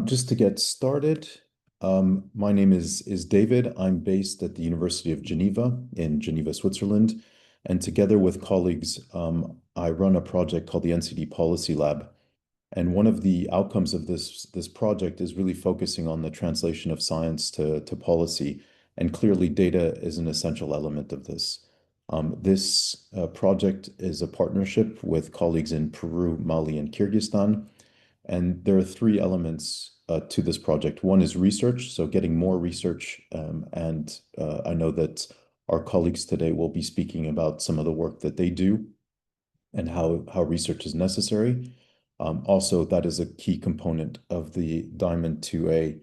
Just to get started, my name is David. I'm based at the University of Geneva in Geneva, Switzerland. And together with colleagues, I run a project called the NCD Policy Lab. And one of the outcomes of this project is really focusing on the translation of science to policy. And clearly, data is an essential element of this. This project is a partnership with colleagues in Peru, Mali, and Kyrgyzstan. And there are three elements to this project. One is research, so getting more research. And I know that our colleagues today will be speaking about some of the work that they do and how research is necessary. Also, that is a key component of the Diamond 2A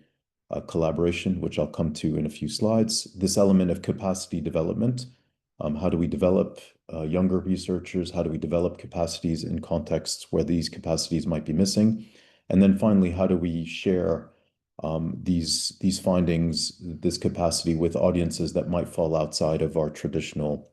collaboration, which I'll come to in a few slides. This element of capacity development, how do we develop younger researchers? How do we develop capacities in contexts where these capacities might be missing? And then finally, how do we share these findings, this capacity with audiences that might fall outside of our traditional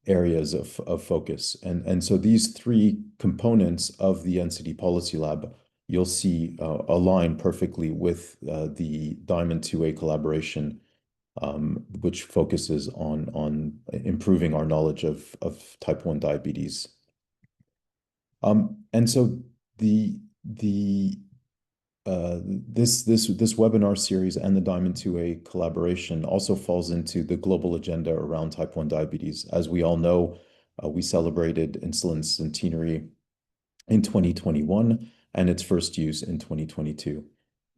areas of focus? And so these three components of the NCD Policy Lab, you'll see align perfectly with the Diamond 2A collaboration, which focuses on improving our knowledge of type 1 diabetes. And so the this webinar series and the Diamond 2A collaboration also falls into the global agenda around type 1 diabetes. As we all know, we celebrated insulin centenary in 2021 and its first use in 2022.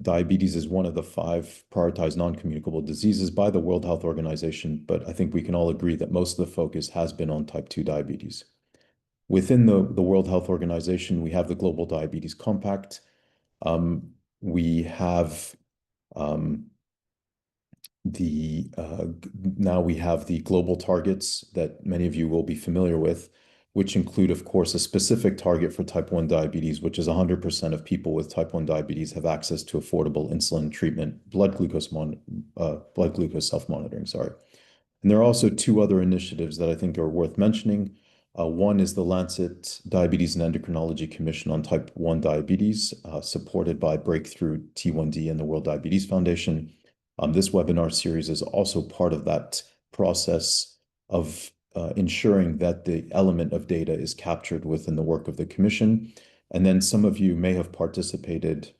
Diabetes is one of the 5 prioritized non-communicable diseases by the World Health Organization, but I think we can all agree that most of the focus has been on type 2 diabetes. Within the World Health Organization, we have the Global Diabetes Compact. We have now we have the global targets that many of you will be familiar with, which include, of course, a specific target for type 1 diabetes, which is 100% of people with type 1 diabetes have access to affordable insulin treatment, blood glucose self-monitoring, sorry. And there are also 2 other initiatives that I think are worth mentioning. One is the Lancet Diabetes Endocrinology Commission on type 1 diabetes, supported by Breakthrough T1D and the World Diabetes Foundation. This webinar series is also part of that process of ensuring that the element of data is captured within the work of the commission. And then some of you may have participated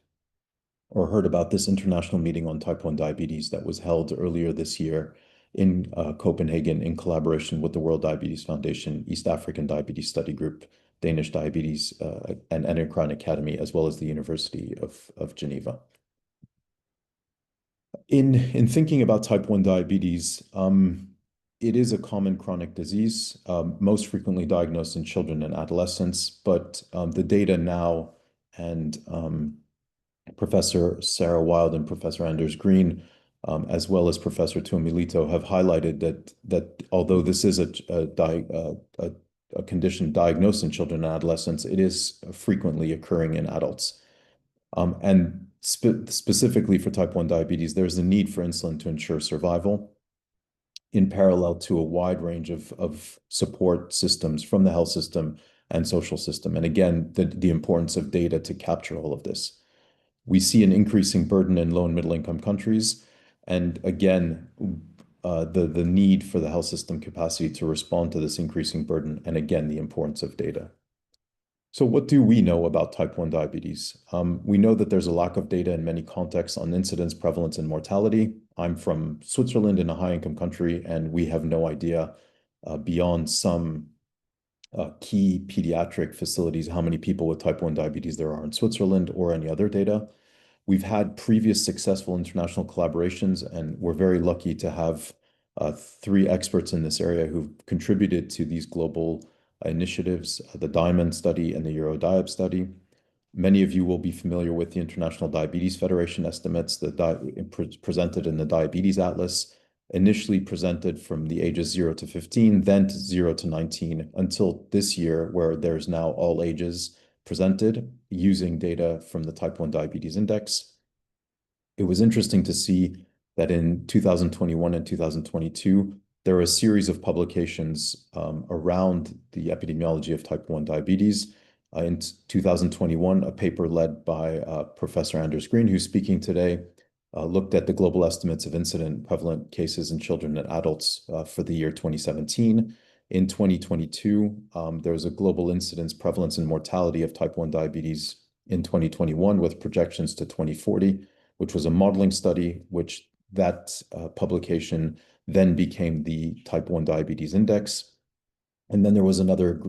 or heard about this international meeting on type 1 diabetes that was held earlier this year in Copenhagen in collaboration with the World Diabetes Foundation, East African Diabetes Study Group, Danish Diabetes and Endocrine Academy, as well as the University of Geneva. In thinking about type 1 diabetes, it is a common chronic disease, most frequently diagnosed in children and adolescents, but the data now and Professor Sarah Wild and Professor Anders Green, as well as Professor Tuomilehto, have highlighted that although this is a condition diagnosed in children and adolescents, it is frequently occurring in adults. And specifically for type 1 diabetes, there's a need for insulin to ensure survival in parallel to a wide range of support systems from the health system and social system. And again, the importance of data to capture all of this. We see an increasing burden in low and middle income countries. And again, the need for the health system capacity to respond to this increasing burden, and again, the importance of data. So what do we know about type 1 diabetes? We know that there's a lack of data in many contexts on incidence, prevalence, and mortality. I'm from Switzerland in a high-income country, and we have no idea beyond some key pediatric facilities how many people with type 1 diabetes there are in Switzerland or any other data. We've had previous successful international collaborations, and we're very lucky to have 3 experts in this area who've contributed to these global initiatives, the Diamond study and the EuroDiab study. Many of you will be familiar with the International Diabetes Federation estimates presented in the Diabetes Atlas, initially presented from the ages 0 to 15, then to 0 to 19, until this year, where there's now all ages presented using data from the Type 1 Diabetes Index. It was interesting to see that in 2021 and 2022, there are a series of publications around the epidemiology of type 1 diabetes. In 2021, a paper led by Professor Anders Green, who's speaking today, looked at the global estimates of incident prevalent cases in children and adults for the year 2017. In 2022, there was a global incidence, prevalence, and mortality of type 1 diabetes in 2021 with projections to 2040, which was a modeling study, which that publication then became the Type 1 Diabetes Index. And then there was another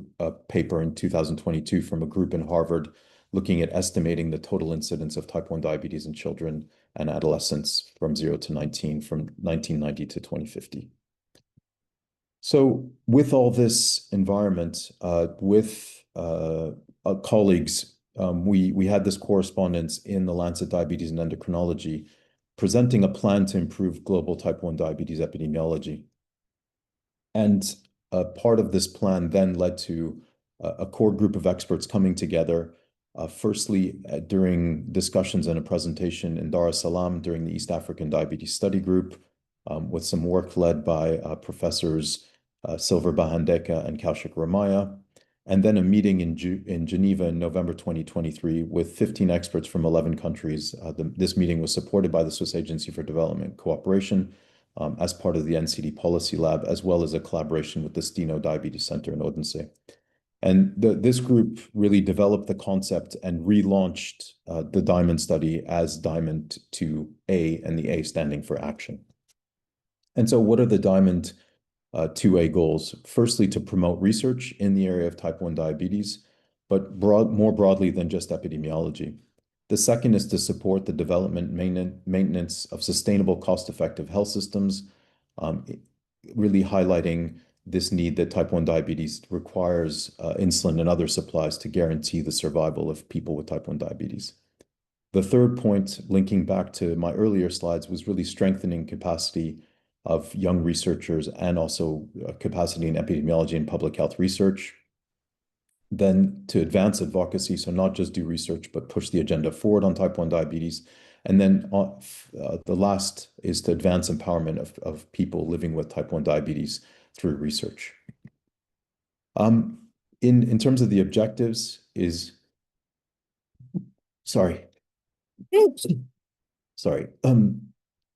paper in 2022 from a group in Harvard looking at estimating the total incidence of type 1 diabetes in children and adolescents from 0 to 19 from 1990 to 2050. So with all this environment, with colleagues, we had this correspondence in the Lancet Diabetes and Endocrinology presenting a plan to improve global type 1 diabetes epidemiology. And part of this plan then led to a core group of experts coming together, firstly during discussions and a presentation in Dar es Salaam during the East African Diabetes Study Group, with some work led by Professors Silver Bahandeka and Kaushik Ramaya, and then a meeting in Geneva in November 2023 with 15 experts from 11 countries. This meeting was supported by the Swiss Agency for Development Cooperation as part of the NCD Policy Lab, as well as a collaboration with the Steno Diabetes Center in Odense. And this group really developed the concept and relaunched the DIAMOND study as DIAMOND 2A, and the A standing for action. And so what are the DIAMOND 2A goals? Firstly, to promote research in the area of type 1 diabetes, but more broadly than just epidemiology. The second is to support the development, maintenance of sustainable, cost-effective health systems, really highlighting this need that type 1 diabetes requires insulin and other supplies to guarantee the survival of people with type 1 diabetes. The third point, linking back to my earlier slides, was really strengthening capacity of young researchers and also capacity in epidemiology and public health research. Then to advance advocacy, so not just do research, but push the agenda forward on type 1 diabetes. And then the last is to advance empowerment of people living with type 1 diabetes through research. In terms of the objectives is, sorry,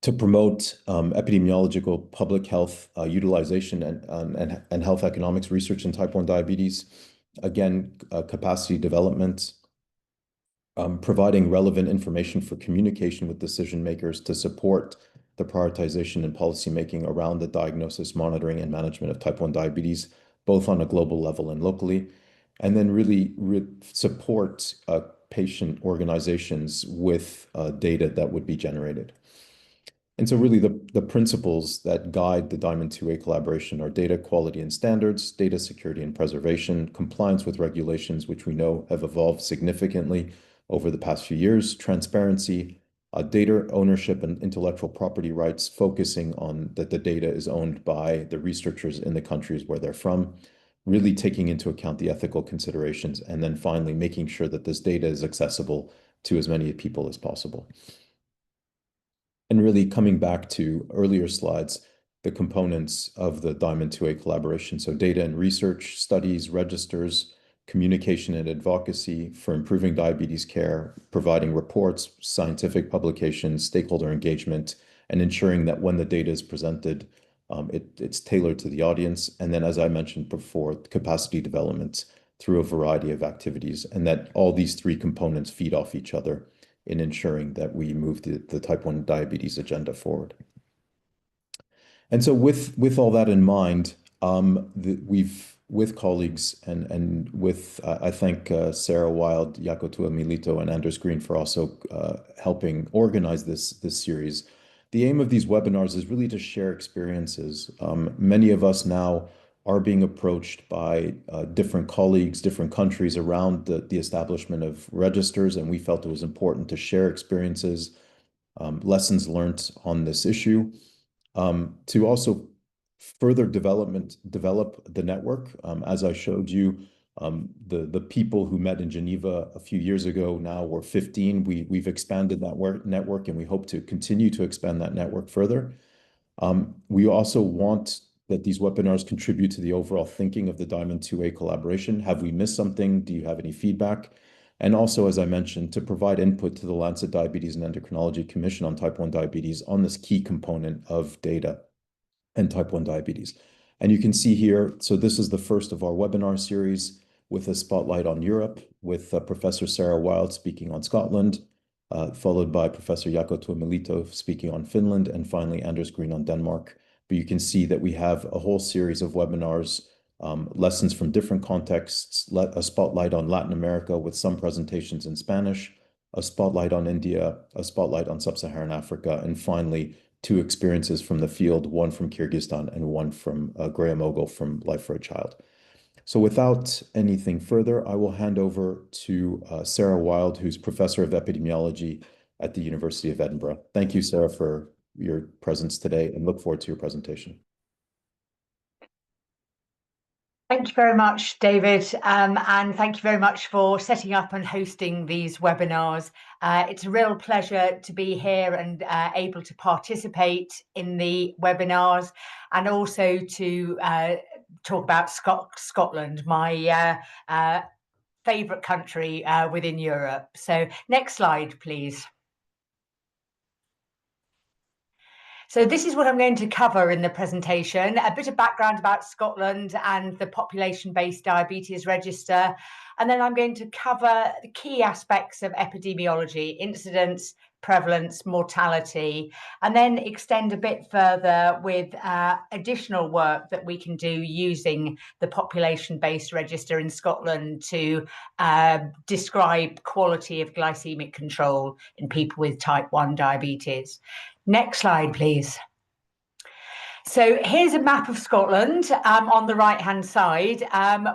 to promote epidemiological public health utilization and health economics research in type 1 diabetes. Again, capacity development, providing relevant information for communication with decision makers to support the prioritization and policymaking around the diagnosis, monitoring, and management of type 1 diabetes, both on a global level and locally, and then really support patient organizations with data that would be generated. And so really the principles that guide the DIAMOND 2A collaboration are data quality and standards, data security and preservation, compliance with regulations, which we know have evolved significantly over the past few years, transparency, data ownership and intellectual property rights, focusing on that the data is owned by the researchers in the countries where they're from, really taking into account the ethical considerations, and then finally making sure that this data is accessible to as many people as possible. And really coming back to earlier slides, the components of the DIAMOND 2A collaboration. So data and research, studies, registers, communication and advocacy for improving diabetes care, providing reports, scientific publications, stakeholder engagement, and ensuring that when the data is presented, it's tailored to the audience. And then, as I mentioned before, capacity development through a variety of activities, and that all these three components feed off each other in ensuring that we move the type 1 diabetes agenda forward. And so with all that in mind, we've, with colleagues and with, I thank Sarah Wild, Jaakko Tuomilehto, and Anders Green for also helping organize this series. The aim of these webinars is really to share experiences. Many of us now are being approached by different colleagues, different countries around the establishment of registers, and we felt it was important to share experiences, lessons learned on this issue, to also further develop the network. As I showed you, the people who met in Geneva a few years ago now were 15. We've expanded that network, and we hope to continue to expand that network further. We also want that these webinars contribute to the overall thinking of the Diamond 2A collaboration. Have we missed something? Do you have any feedback? And also, as I mentioned, to provide input to the Lancet Diabetes and Endocrinology Commission on type 1 diabetes on this key component of data and type 1 diabetes. And you can see here, so this is the first of our webinar series with a spotlight on Europe, with Professor Sarah Wild speaking on Scotland, followed by Professor Jaakko Tuomilehto speaking on Finland, and finally Anders Green on Denmark. But you can see that we have a whole series of webinars, lessons from different contexts, a spotlight on Latin America with some presentations in Spanish, a spotlight on India, a spotlight on Sub-Saharan Africa, and finally, 2 experiences from the field, one from Kyrgyzstan and one from Graham Ogle from Life for a Child. So without anything further, I will hand over to Sarah Wild, who's Professor of Epidemiology at the University of Edinburgh. Thank you, Sarah, for your presence today, and look forward to your presentation. Thank you very much, David, and thank you very much for setting up and hosting these webinars. It's a real pleasure to be here and able to participate in the webinars, and also to talk about Scotland, my favourite country within Europe. So next slide, please. So this is what I'm going to cover in the presentation, a bit of background about Scotland and the population-based diabetes register, and then I'm going to cover the key aspects of epidemiology, incidence, prevalence, mortality, and then extend a bit further with additional work that we can do using the population-based register in Scotland to describe quality of glycemic control in people with type 1 diabetes. Next slide, please. So here's a map of Scotland on the right-hand side,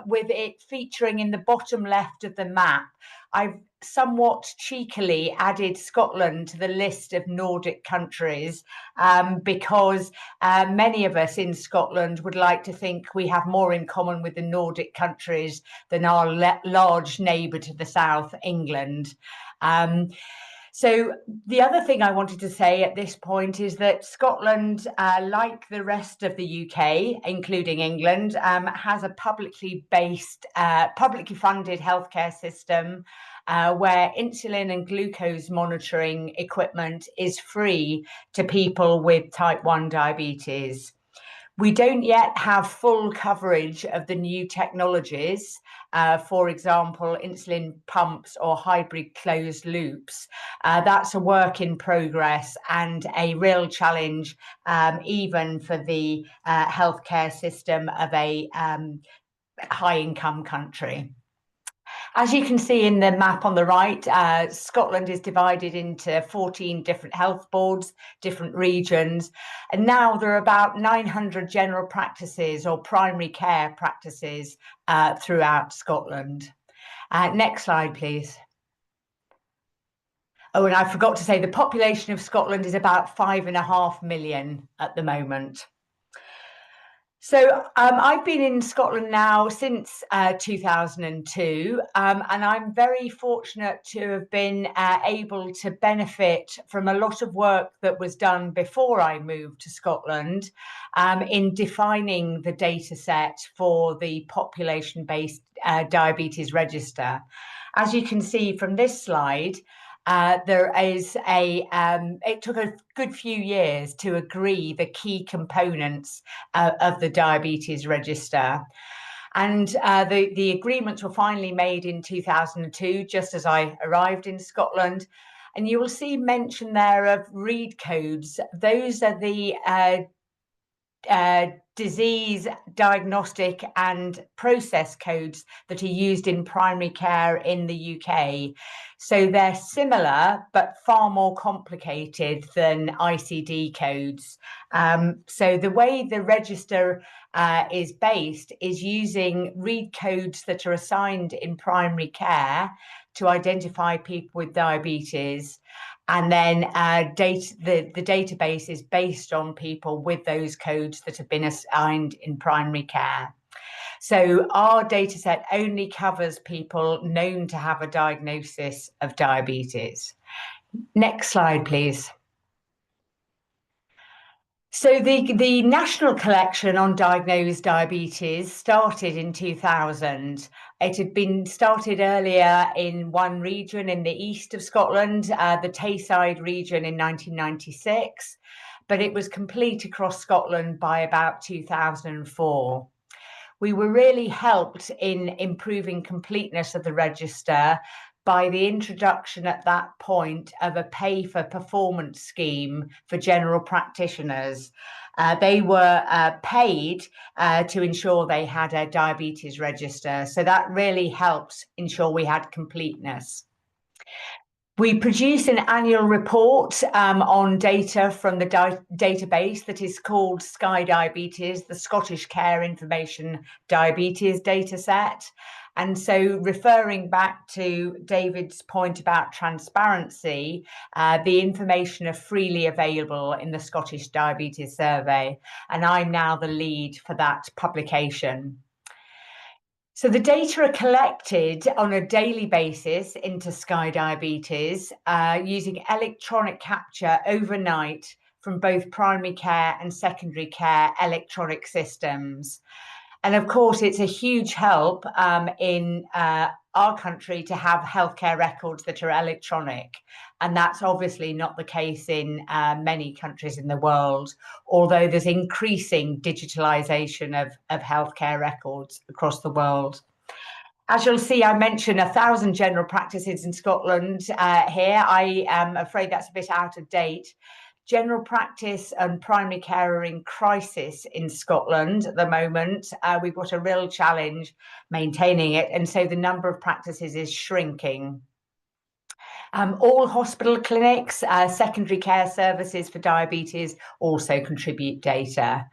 with it featuring in the bottom left of the map. I've somewhat cheekily added Scotland to the list of Nordic countries because many of us in Scotland would like to think we have more in common with the Nordic countries than our large neighbour to the south, England. So the other thing I wanted to say at this point is that Scotland, like the rest of the UK, including England, has a publicly funded healthcare system where insulin and glucose monitoring equipment is free to people with type 1 diabetes. We don't yet have full coverage of the new technologies, for example, insulin pumps or hybrid closed loops. That's a work in progress and a real challenge, even for the healthcare system of a high-income country. As you can see in the map on the right, Scotland is divided into 14 different health boards, different regions, and now there are about 900 general practices or primary care practices throughout Scotland. Next slide, please. Oh, and I forgot to say the population of Scotland is about 5.5 million at the moment. So I've been in Scotland now since 2002, and I'm very fortunate to have been able to benefit from a lot of work that was done before I moved to Scotland in defining the data set for the population-based diabetes register. As you can see from this slide, it took a good few years to agree the key components of the diabetes register. And the agreements were finally made in 2002, just as I arrived in Scotland. And you will see mention there of READ codes. Those are the disease diagnostic and process codes that are used in primary care in the UK. So they're similar, but far more complicated than ICD codes. So the way the register is based is using READ codes that are assigned in primary care to identify people with diabetes. And then the database is based on people with those codes that have been assigned in primary care. So our data set only covers people known to have a diagnosis of diabetes. Next slide, please. So the national collection on diagnosed diabetes started in 2000. It had been started earlier in one region in the east of Scotland, the Tayside region, in 1996, but it was complete across Scotland by about 2004. We were really helped in improving completeness of the register by the introduction at that point of a pay for performance scheme for general practitioners. They were paid to ensure they had a diabetes register. So that really helps ensure we had completeness. We produce an annual report on data from the database that is called Sky Diabetes, the Scottish Care Information Diabetes Dataset. And so, referring back to David's point about transparency, the information are freely available in the Scottish Diabetes Survey, and I'm now the lead for that publication. So the data are collected on a daily basis into Sky Diabetes using electronic capture overnight from both primary care and secondary care electronic systems. And of course, it's a huge help in our country to have healthcare records that are electronic. And that's obviously not the case in many countries in the world, although there's increasing digitalization of healthcare records across the world. As you'll see, I mentioned 1,000 general practices in Scotland here. I am afraid that's a bit out of date. General practice and primary care are in crisis in Scotland at the moment. We've got a real challenge maintaining it, and so the number of practices is shrinking. All hospital clinics, secondary care services for diabetes also contribute data.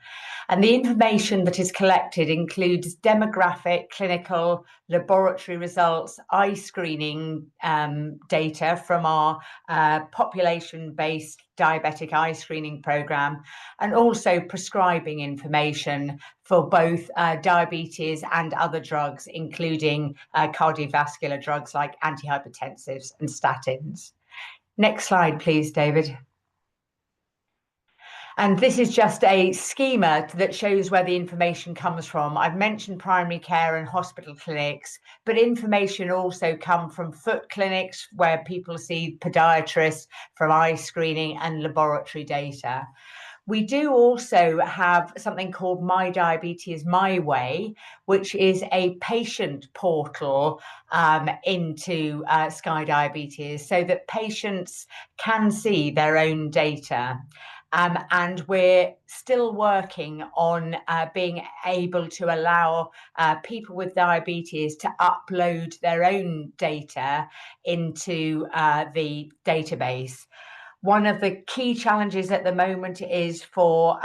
And the information that is collected includes demographic, clinical, laboratory results, eye screening data from our population-based diabetic eye screening program, and also prescribing information for both diabetes and other drugs, including cardiovascular drugs like antihypertensives and statins. Next slide, please, David. And this is just a schema that shows where the information comes from. I've mentioned primary care and hospital clinics, but information also comes from foot clinics where people see podiatrists, from eye screening and laboratory data. We do also have something called My Diabetes My Way, which is a patient portal into Sky Diabetes so that patients can see their own data. And we're still working on being able to allow people with diabetes to upload their own data into the database. One of the key challenges at the moment is for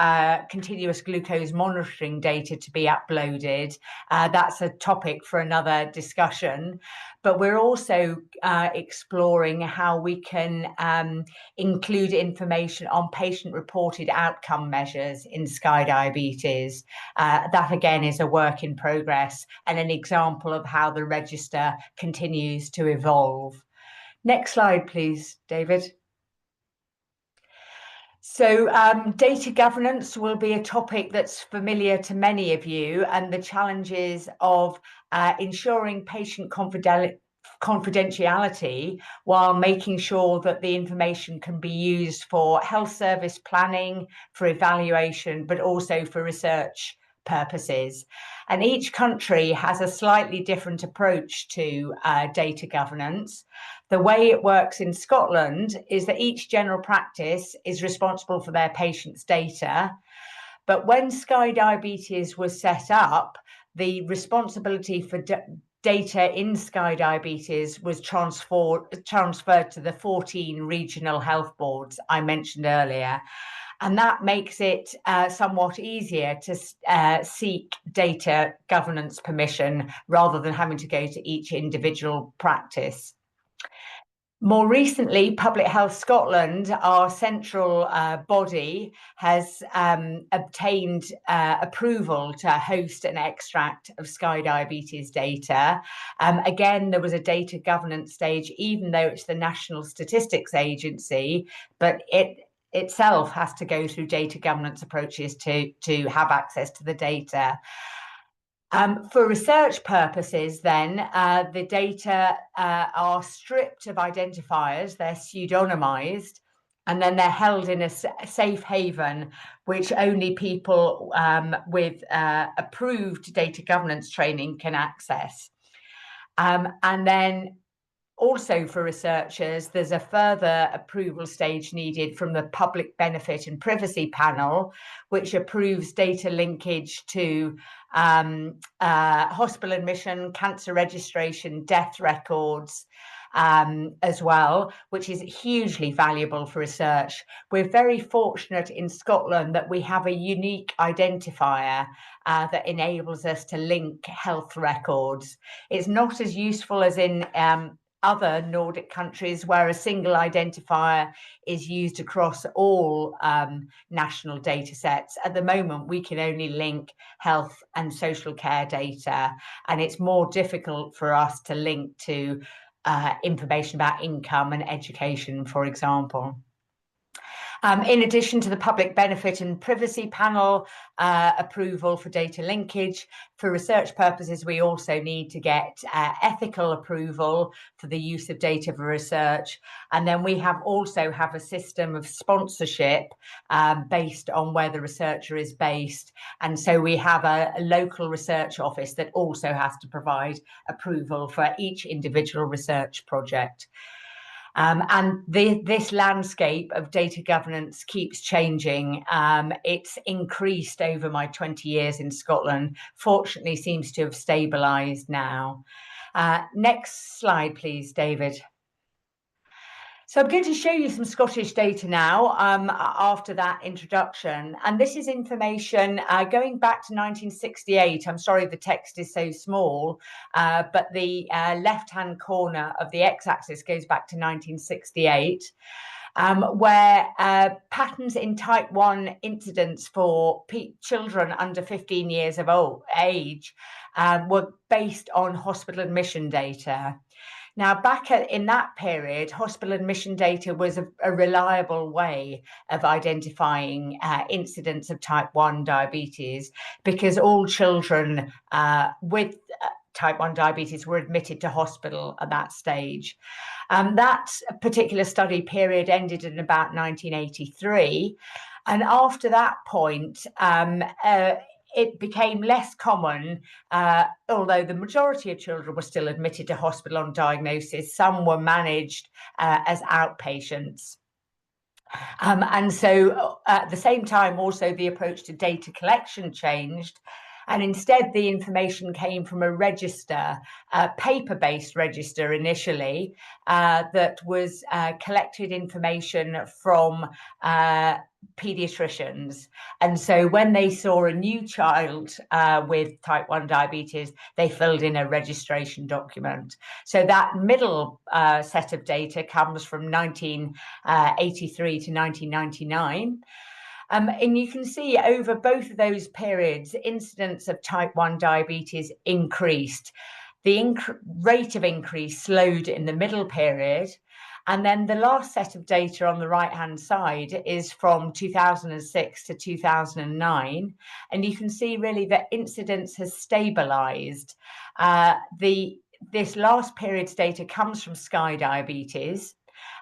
continuous glucose monitoring data to be uploaded. That's a topic for another discussion. But we're also exploring how we can include information on patient-reported outcome measures in Sky Diabetes. That, again, is a work in progress and an example of how the register continues to evolve. Next slide, please, David. So data governance will be a topic that's familiar to many of you, and the challenges of ensuring patient confidentiality while making sure that the information can be used for health service planning, for evaluation, but also for research purposes. And each country has a slightly different approach to data governance. The way it works in Scotland is that each general practice is responsible for their patients' data. But when Sky Diabetes was set up, the responsibility for data in Sky Diabetes was transferred to the 14 regional health boards I mentioned earlier. And that makes it somewhat easier to seek data governance permission rather than having to go to each individual practice. More recently, Public Health Scotland, our central body, has obtained approval to host an extract of Sky Diabetes data. Again, there was a data governance stage, even though it's the National Statistics Agency, but itself has to go through data governance approaches to have access to the data. For research purposes, then, the data are stripped of identifiers, they're pseudonymized, and then they're held in a safe haven, which only people with approved data governance training can access. And then also for researchers, there's a further approval stage needed from the Public Benefit and Privacy Panel, which approves data linkage to hospital admission, cancer registration, death records, as well, which is hugely valuable for research. We're very fortunate in Scotland that we have a unique identifier that enables us to link health records. It's not as useful as in other Nordic countries where a single identifier is used across all national data sets. At the moment, we can only link health and social care data, and it's more difficult for us to link to information about income and education, for example. In addition to the Public Benefit and Privacy Panel approval for data linkage, for research purposes, we also need to get ethical approval for the use of data for research. And then we also have a system of sponsorship based on where the researcher is based. And so we have a local research office that also has to provide approval for each individual research project. And this landscape of data governance keeps changing. It's increased over my 20 years in Scotland, fortunately seems to have stabilised now. Next slide, please, David. So I'm going to show you some Scottish data now after that introduction. And this is information going back to 1968. I'm sorry the text is so small, but the left-hand corner of the x-axis goes back to 1968, where patterns in type 1 incidence for children under 15 years of age were based on hospital admission data. Now, back in that period, hospital admission data was a reliable way of identifying incidence of type 1 diabetes, because all children with type 1 diabetes were admitted to hospital at that stage. That particular study period ended in about 1983. And after that point, it became less common, although the majority of children were still admitted to hospital on diagnosis. Some were managed as outpatients. And so at the same time, also the approach to data collection changed. And instead, the information came from a register, a paper-based register initially, that was collected information from pediatricians. And so when they saw a new child with type 1 diabetes, they filled in a registration document. So that middle set of data comes from 1983 to 1999. And you can see over both of those periods, incidence of type 1 diabetes increased. The rate of increase slowed in the middle period. And then the last set of data on the right-hand side is from 2006 to 2009. And you can see really that incidence has stabilized. This last period's data comes from Sky Diabetes.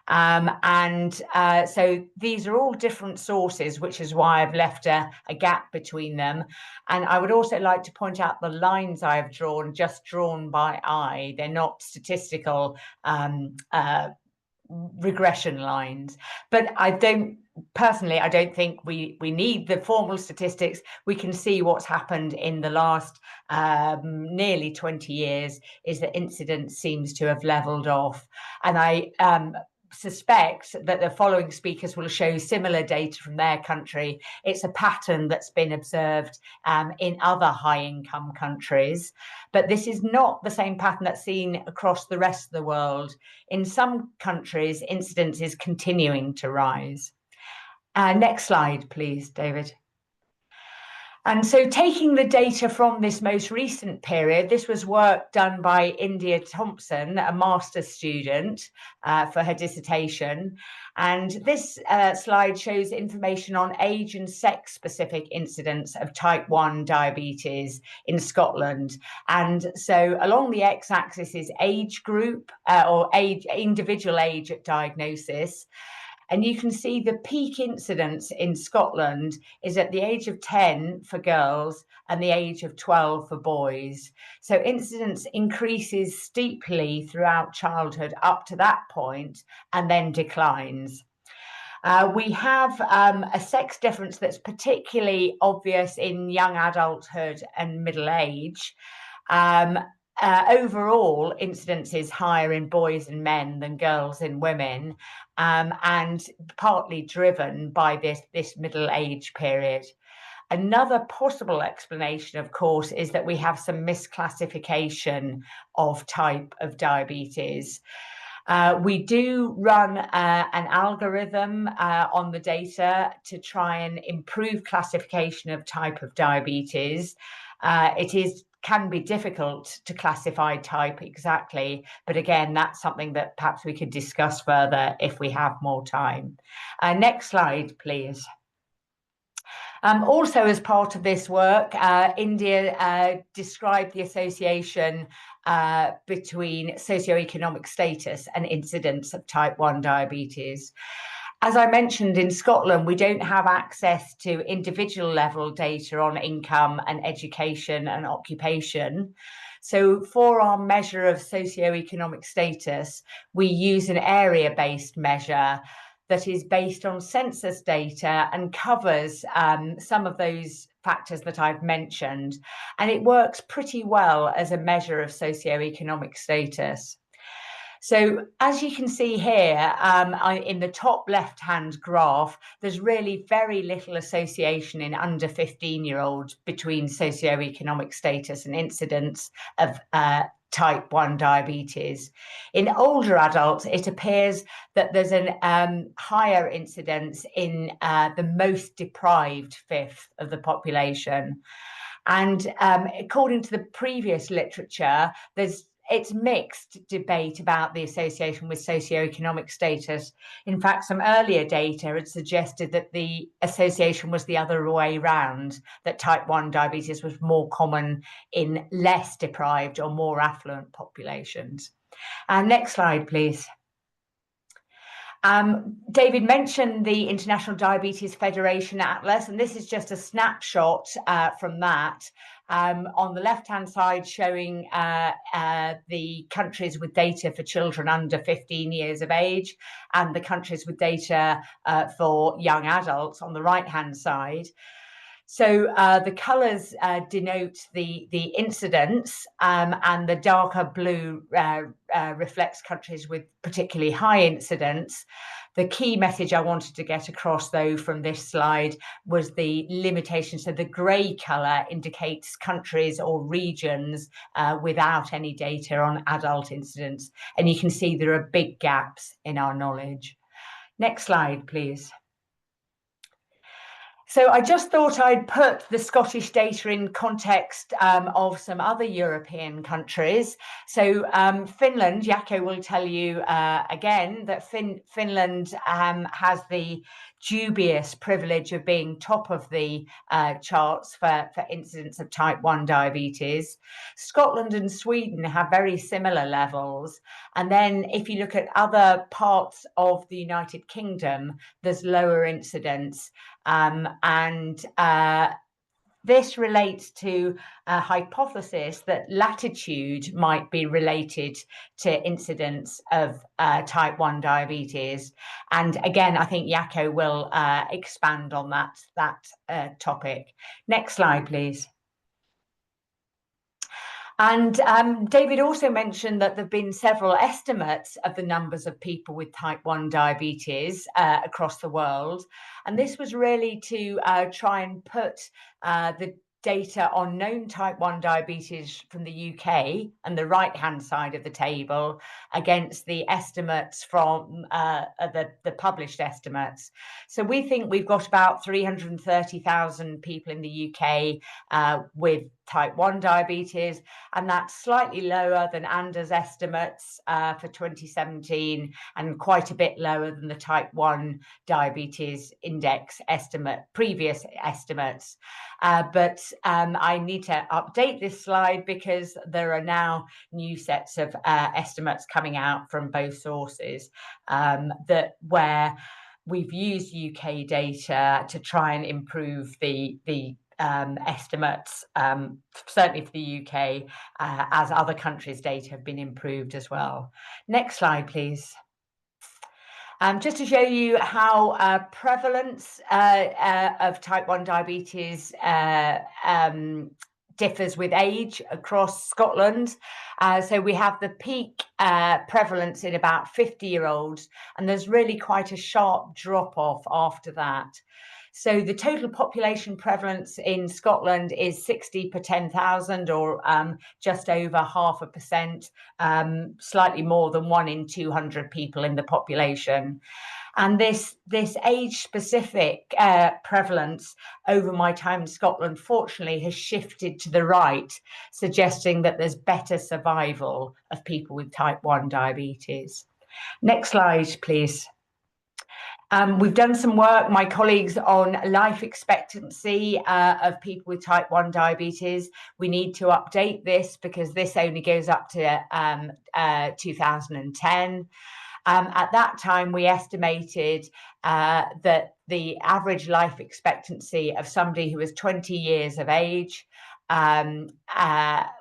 So these are all different sources, which is why I've left a gap between them. And I would also like to point out the lines I've drawn, just drawn by eye. They're not statistical regression lines. But I don't think we need the formal statistics. We can see what's happened in the last nearly 20 years is that incidence seems to have leveled off. And I suspect that the following speakers will show similar data from their country. It's a pattern that's been observed in other high-income countries, but this is not the same pattern that's seen across the rest of the world. In some countries, incidence is continuing to rise. Next slide, please, David. And so taking the data from this most recent period, this was work done by India Thompson, a master's student for her dissertation. And this slide shows information on age and sex-specific incidence of type 1 diabetes in Scotland. And so along the x-axis is age group or age, individual age at diagnosis. And you can see the peak incidence in Scotland is at the age of 10 for girls and the age of 12 for boys. So incidence increases steeply throughout childhood up to that point and then declines. We have a sex difference that's particularly obvious in young adulthood and middle age. Overall, incidence is higher in boys and men than girls in women, and partly driven by this middle age period. Another possible explanation, of course, is that we have some misclassification of type of diabetes. We do run an algorithm on the data to try and improve classification of type of diabetes. It can be difficult to classify type exactly, but again, that's something that perhaps we could discuss further if we have more time. Next slide, please. Also, as part of this work, India described the association between socioeconomic status and incidence of type 1 diabetes. As I mentioned, in Scotland, we don't have access to individual level data on income and education and occupation. So for our measure of socioeconomic status, we use an area-based measure that is based on census data and covers some of those factors that I've mentioned. And it works pretty well as a measure of socioeconomic status. So as you can see here, in the top left-hand graph, there's really very little association in under 15-year-olds between socioeconomic status and incidence of type 1 diabetes. In older adults, it appears that there's an higher incidence in the most deprived fifth of the population. And according to the previous literature, it's mixed debate about the association with socioeconomic status. In fact, some earlier data had suggested that the association was the other way around, that type 1 diabetes was more common in less deprived or more affluent populations. Next slide, please. David mentioned the International Diabetes Federation Atlas, and this is just a snapshot from that. On the left-hand side, showing the countries with data for children under 15 years of age, and the countries with data for young adults on the right-hand side. So the colours denote the incidence, and the darker blue reflects countries with particularly high incidence. The key message I wanted to get across, though, from this slide was the limitation. So the grey colour indicates countries or regions without any data on adult incidence. And you can see there are big gaps in our knowledge. Next slide, please. So I just thought I'd put the Scottish data in context of some other European countries. So Finland, Jaakko will tell you again that Finland has the dubious privilege of being top of the charts for incidence of type 1 diabetes. Scotland and Sweden have very similar levels. And then if you look at other parts of the United Kingdom, there's lower incidence. This relates to a hypothesis that latitude might be related to incidence of type 1 diabetes. And again, I think Jaakko will expand on that topic. Next slide, please. And David also mentioned that there have been several estimates of the numbers of people with type 1 diabetes across the world. And this was really to try and put the data on known type 1 diabetes from the UK and the right-hand side of the table against the estimates from the published estimates. So we think we've got about 330,000 people in the UK with type 1 diabetes, and that's slightly lower than Anders' estimates for 2017 and quite a bit lower than the type 1 diabetes index estimate, previous estimates. But I need to update this slide because there are now new sets of estimates coming out from both sources where we've used UK data to try and improve the estimates, certainly for the UK, as other countries' data have been improved as well. Next slide, please. Just to show you how prevalence of type 1 diabetes differs with age across Scotland. So we have the peak prevalence in about 50-year-olds, and there's really quite a sharp drop-off after that. So the total population prevalence in Scotland is 60 per 10,000, or just over 0.5%, slightly more than 1 in 200 people in the population. And this age-specific prevalence over my time in Scotland, fortunately, has shifted to the right, suggesting that there's better survival of people with type 1 diabetes. Next slide, please. We've done some work, my colleagues, on life expectancy of people with type 1 diabetes. We need to update this because this only goes up to 2010. At that time, we estimated that the average life expectancy of somebody who was 20 years of age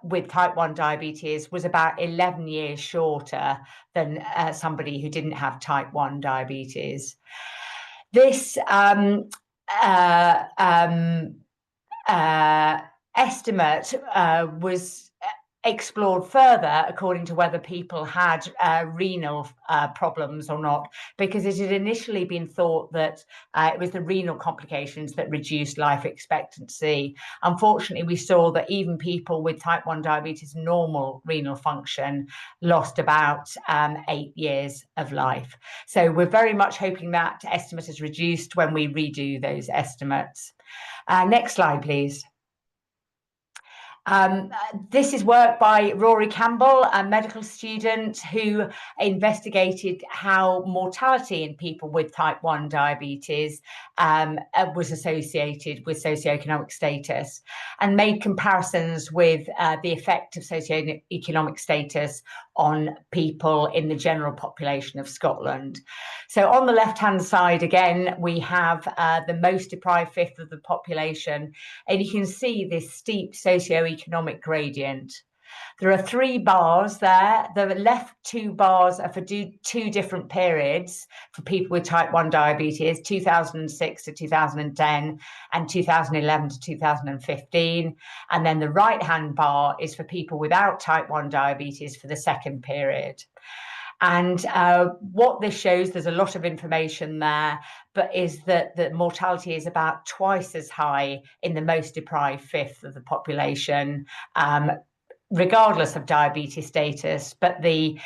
with type 1 diabetes was about 11 years shorter than somebody who didn't have type 1 diabetes. This estimate was explored further according to whether people had renal problems or not, because it had initially been thought that it was the renal complications that reduced life expectancy. Unfortunately, we saw that even people with type 1 diabetes, normal renal function, lost about 8 years of life. So we're very much hoping that estimate is reduced when we redo those estimates. Next slide, please. This is work by Rory Campbell, a medical student who investigated how mortality in people with type 1 diabetes was associated with socioeconomic status, and made comparisons with the effect of socioeconomic status on people in the general population of Scotland. So on the left-hand side, again, we have the most deprived fifth of the population, and you can see this steep socioeconomic gradient. There are 3 bars there. The left 2 bars are for 2 different periods for people with type 1 diabetes, 2006 to 2010 and 2011 to 2015. And then the right-hand bar is for people without type 1 diabetes for the second period. And what this shows, there's a lot of information there, but is that the mortality is about twice as high in the most deprived fifth of the population, regardless of diabetes status, but the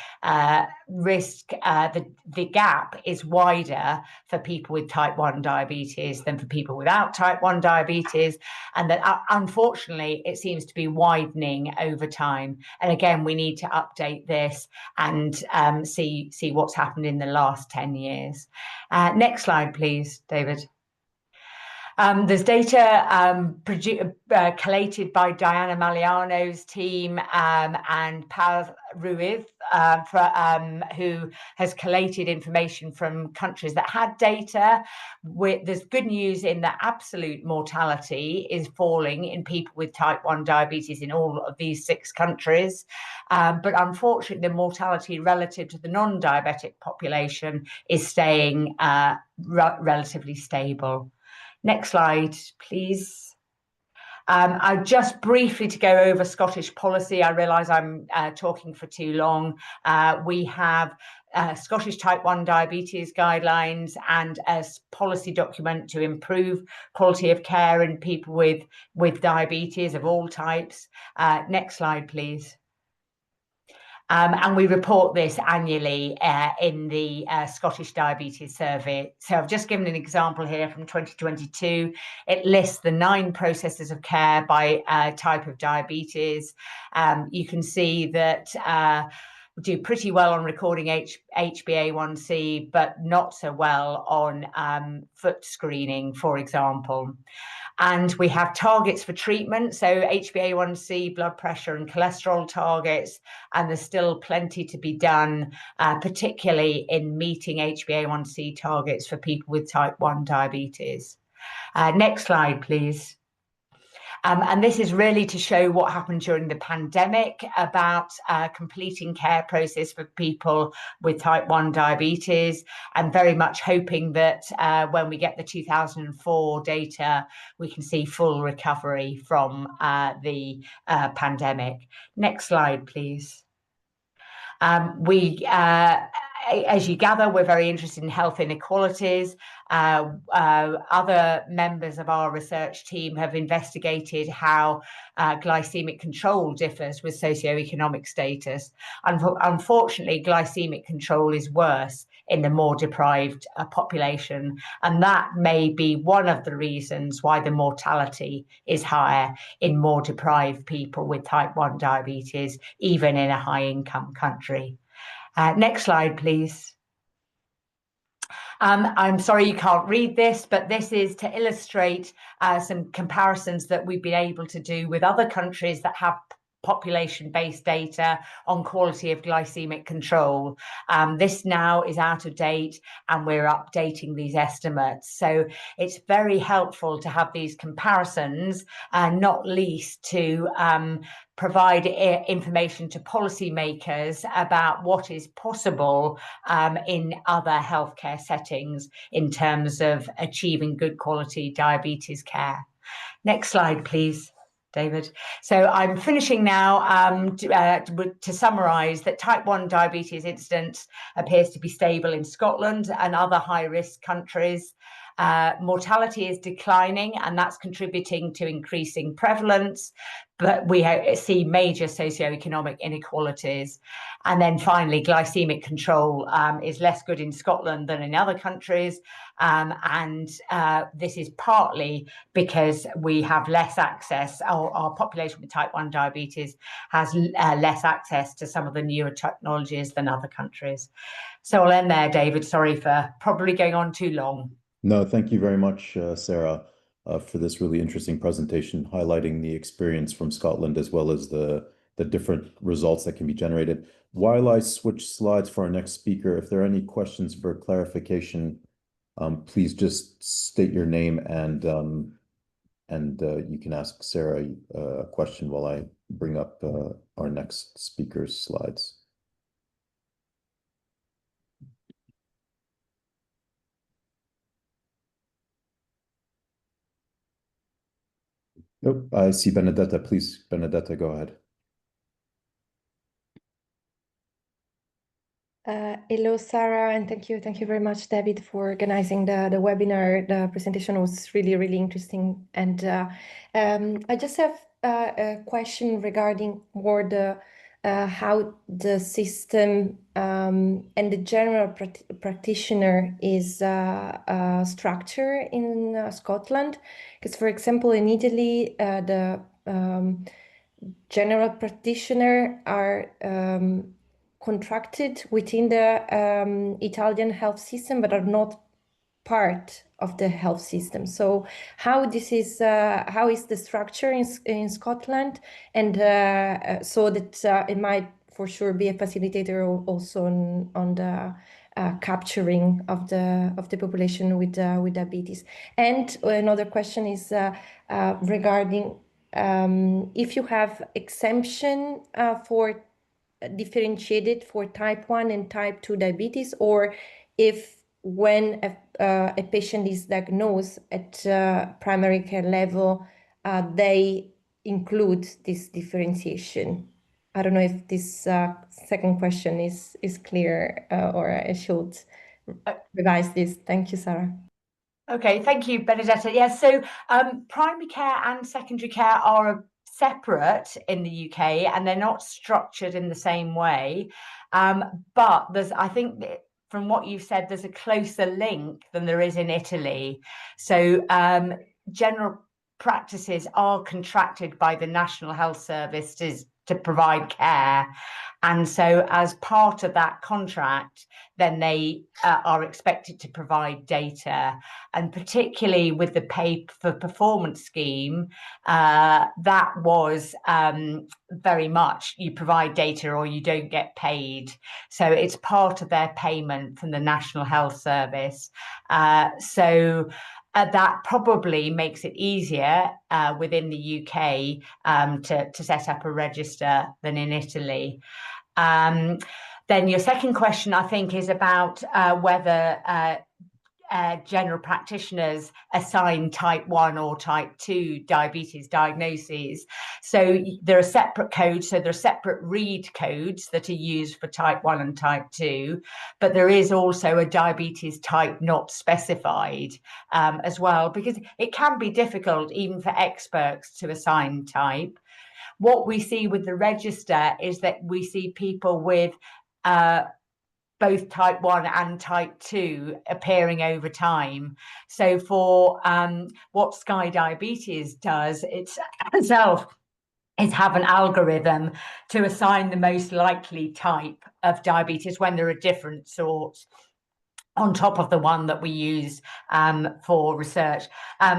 risk, the gap is wider for people with type 1 diabetes than for people without type 1 diabetes, and that unfortunately it seems to be widening over time. And again, we need to update this and see what's happened in the last 10 years. Next slide, please, David. There's data collated by Diana Maliano's team and Paz Ruiz, who has collated information from countries that had data. There's good news in that absolute mortality is falling in people with type 1 diabetes in all of these 6 countries. But unfortunately, the mortality relative to the non-diabetic population is staying relatively stable. Next slide, please. Just briefly to go over Scottish policy. I realise I'm talking for too long. We have Scottish type 1 diabetes guidelines and a policy document to improve quality of care in people with diabetes of all types. Next slide, please. And we report this annually in the Scottish Diabetes Survey. So I've just given an example here from 2022. It lists the 9 processes of care by type of diabetes. You can see that we do pretty well on recording HbA1c, but not so well on foot screening, for example. And we have targets for treatment, so HbA1c, blood pressure and cholesterol targets, and there's still plenty to be done, particularly in meeting HbA1c targets for people with type 1 diabetes. Next slide, please. And this is really to show what happened during the pandemic about completing care process for people with type 1 diabetes, and very much hoping that when we get the 2004 data, we can see full recovery from the pandemic. Next slide, please. As you gather, we're very interested in health inequalities. Other members of our research team have investigated how glycemic control differs with socioeconomic status. Unfortunately, glycemic control is worse in the more deprived population, and that may be one of the reasons why the mortality is higher in more deprived people with type 1 diabetes, even in a high-income country. Next slide, please. I'm sorry you can't read this, but this is to illustrate some comparisons that we've been able to do with other countries that have population-based data on quality of glycemic control. This now is out of date and we're updating these estimates. So it's very helpful to have these comparisons, not least to provide information to policymakers about what is possible in other healthcare settings in terms of achieving good quality diabetes care. Next slide, please, David. So I'm finishing now to summarise that type 1 diabetes incidence appears to be stable in Scotland and other high-risk countries. Mortality is declining, and that's contributing to increasing prevalence, but we see major socioeconomic inequalities. And then finally, glycemic control is less good in Scotland than in other countries, and this is partly because we have less access, our population with type 1 diabetes has less access to some of the newer technologies than other countries. So I'll end there, David. Sorry for probably going on too long. No, thank you very much, Sarah, for this really interesting presentation, highlighting the experience from Scotland as well as the different results that can be generated. While I switch slides for our next speaker, if there are any questions for clarification, please just state your name and you can ask Sarah a question while I bring up our next speaker's slides. Nope, I see Benedetta. Please, Benedetta, go ahead. Hello, Sarah, and thank you very much, David, for organizing the webinar. The presentation was really interesting, and I just have a question regarding more the how the system and the general practitioner is structured in Scotland. Because, for example, in Italy, the general practitioner are contracted within the Italian health system, but are not part of the health system. So how this is, how is the structure in Scotland, and so that it might for sure be a facilitator also on the capturing of the population with diabetes. And another question is regarding if you have exemption for differentiated for type 1 and type 2 diabetes, or if when a patient is diagnosed at primary care level, they include this differentiation I don't know if this second question is clear or I should revise this. Thank you, Sarah. Okay, thank you, Benedetta. Yes, so primary care and secondary care are separate in the UK, and they're not structured in the same way. But I think from what you've said, there's a closer link than there is in Italy. So general practices are contracted by the National Health Service to provide care. And so as part of that contract, then they are expected to provide data. And particularly with the pay for performance scheme, that was very much you provide data or you don't get paid. So it's part of their payment from the National Health Service. That probably makes it easier within the UK to set up a register than in Italy. Then your second question, I think, is about whether general practitioners assign type 1 or type 2 diabetes diagnoses. So there are separate codes, so there are separate read codes that are used for type 1 and type 2, but there is also a diabetes type not specified as well, because it can be difficult even for experts to assign type. What we see with the register is that we see people with both type 1 and type 2 appearing over time. So for what Sky Diabetes does itself is have an algorithm to assign the most likely type of diabetes when there are different sorts, on top of the one that we use for research.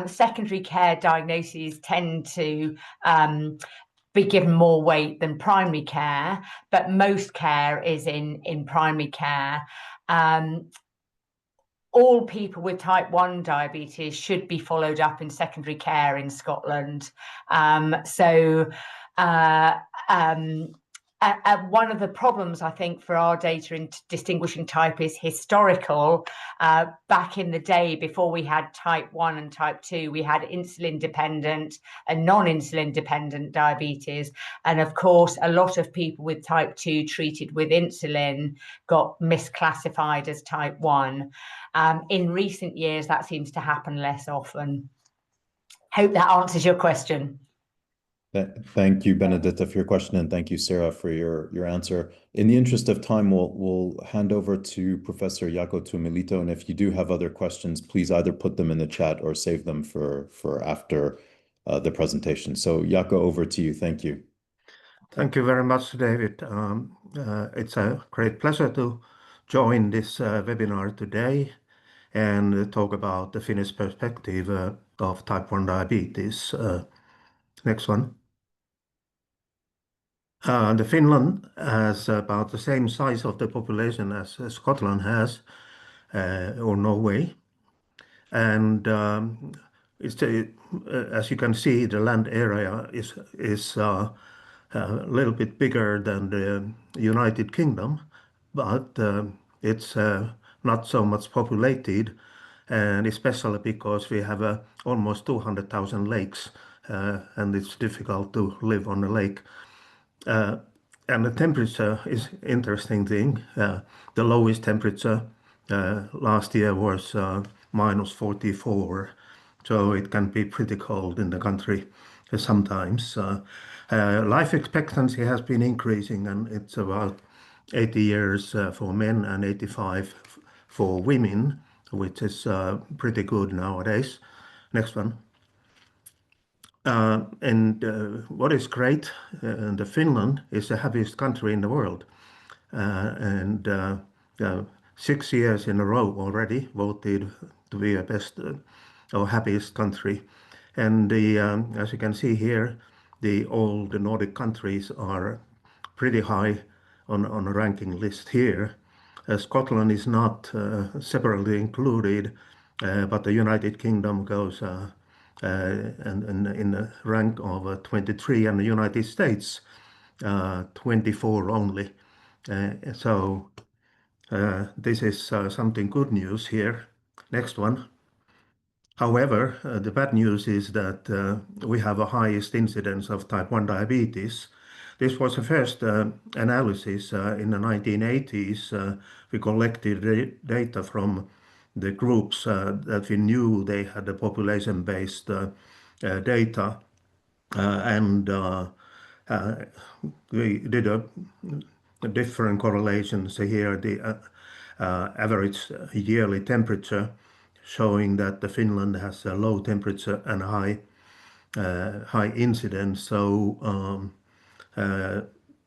Secondary care diagnoses tend to be given more weight than primary care, but most care is in primary care. All people with type 1 diabetes should be followed up in secondary care in Scotland. One of the problems, I think, for our data in distinguishing type is historical. Back in the day, before we had type 1 and type 2, we had insulin-dependent and non-insulin-dependent diabetes. And of course, a lot of people with type 2 treated with insulin got misclassified as type 1. In recent years, that seems to happen less often. Hope that answers your question. Thank you, Benedetta, for your question, and thank you, Sarah, for your answer. In the interest of time, we'll hand over to Professor Jaakko Tuomilehto, and if you do have other questions, please either put them in the chat or save them for after the presentation. So, Jaakko, over to you. Thank you. Thank you very much, David. It's a great pleasure to join this webinar today and talk about the Finnish perspective of type 1 diabetes. Next one. Finland has about the same size of the population as Scotland has, or Norway. And as you can see, the land area is a little bit bigger than the United Kingdom, but it's not so much populated, and especially because we have almost 200,000 lakes, and it's difficult to live on a lake. And the temperature is interesting thing. The lowest temperature last year was -44, so it can be pretty cold in the country sometimes. Life expectancy has been increasing, and it's about 80 years for men and 85 for women, which is pretty good nowadays. Next one. What is great, Finland is the happiest country in the world, and 6 years in a row already voted to be the best or happiest country. And as you can see here, all the Nordic countries are pretty high on a ranking list here. Scotland is not separately included, but the United Kingdom goes in the rank of 23, and the United States 24 only. So this is something good news here. Next one. However, the bad news is that we have a highest incidence of type 1 diabetes. This was the first analysis in the 1980s. We collected data from the groups that we knew they had the population-based data, and we did a different correlations here. The average yearly temperature, showing that the Finland has a low temperature and high incidence. So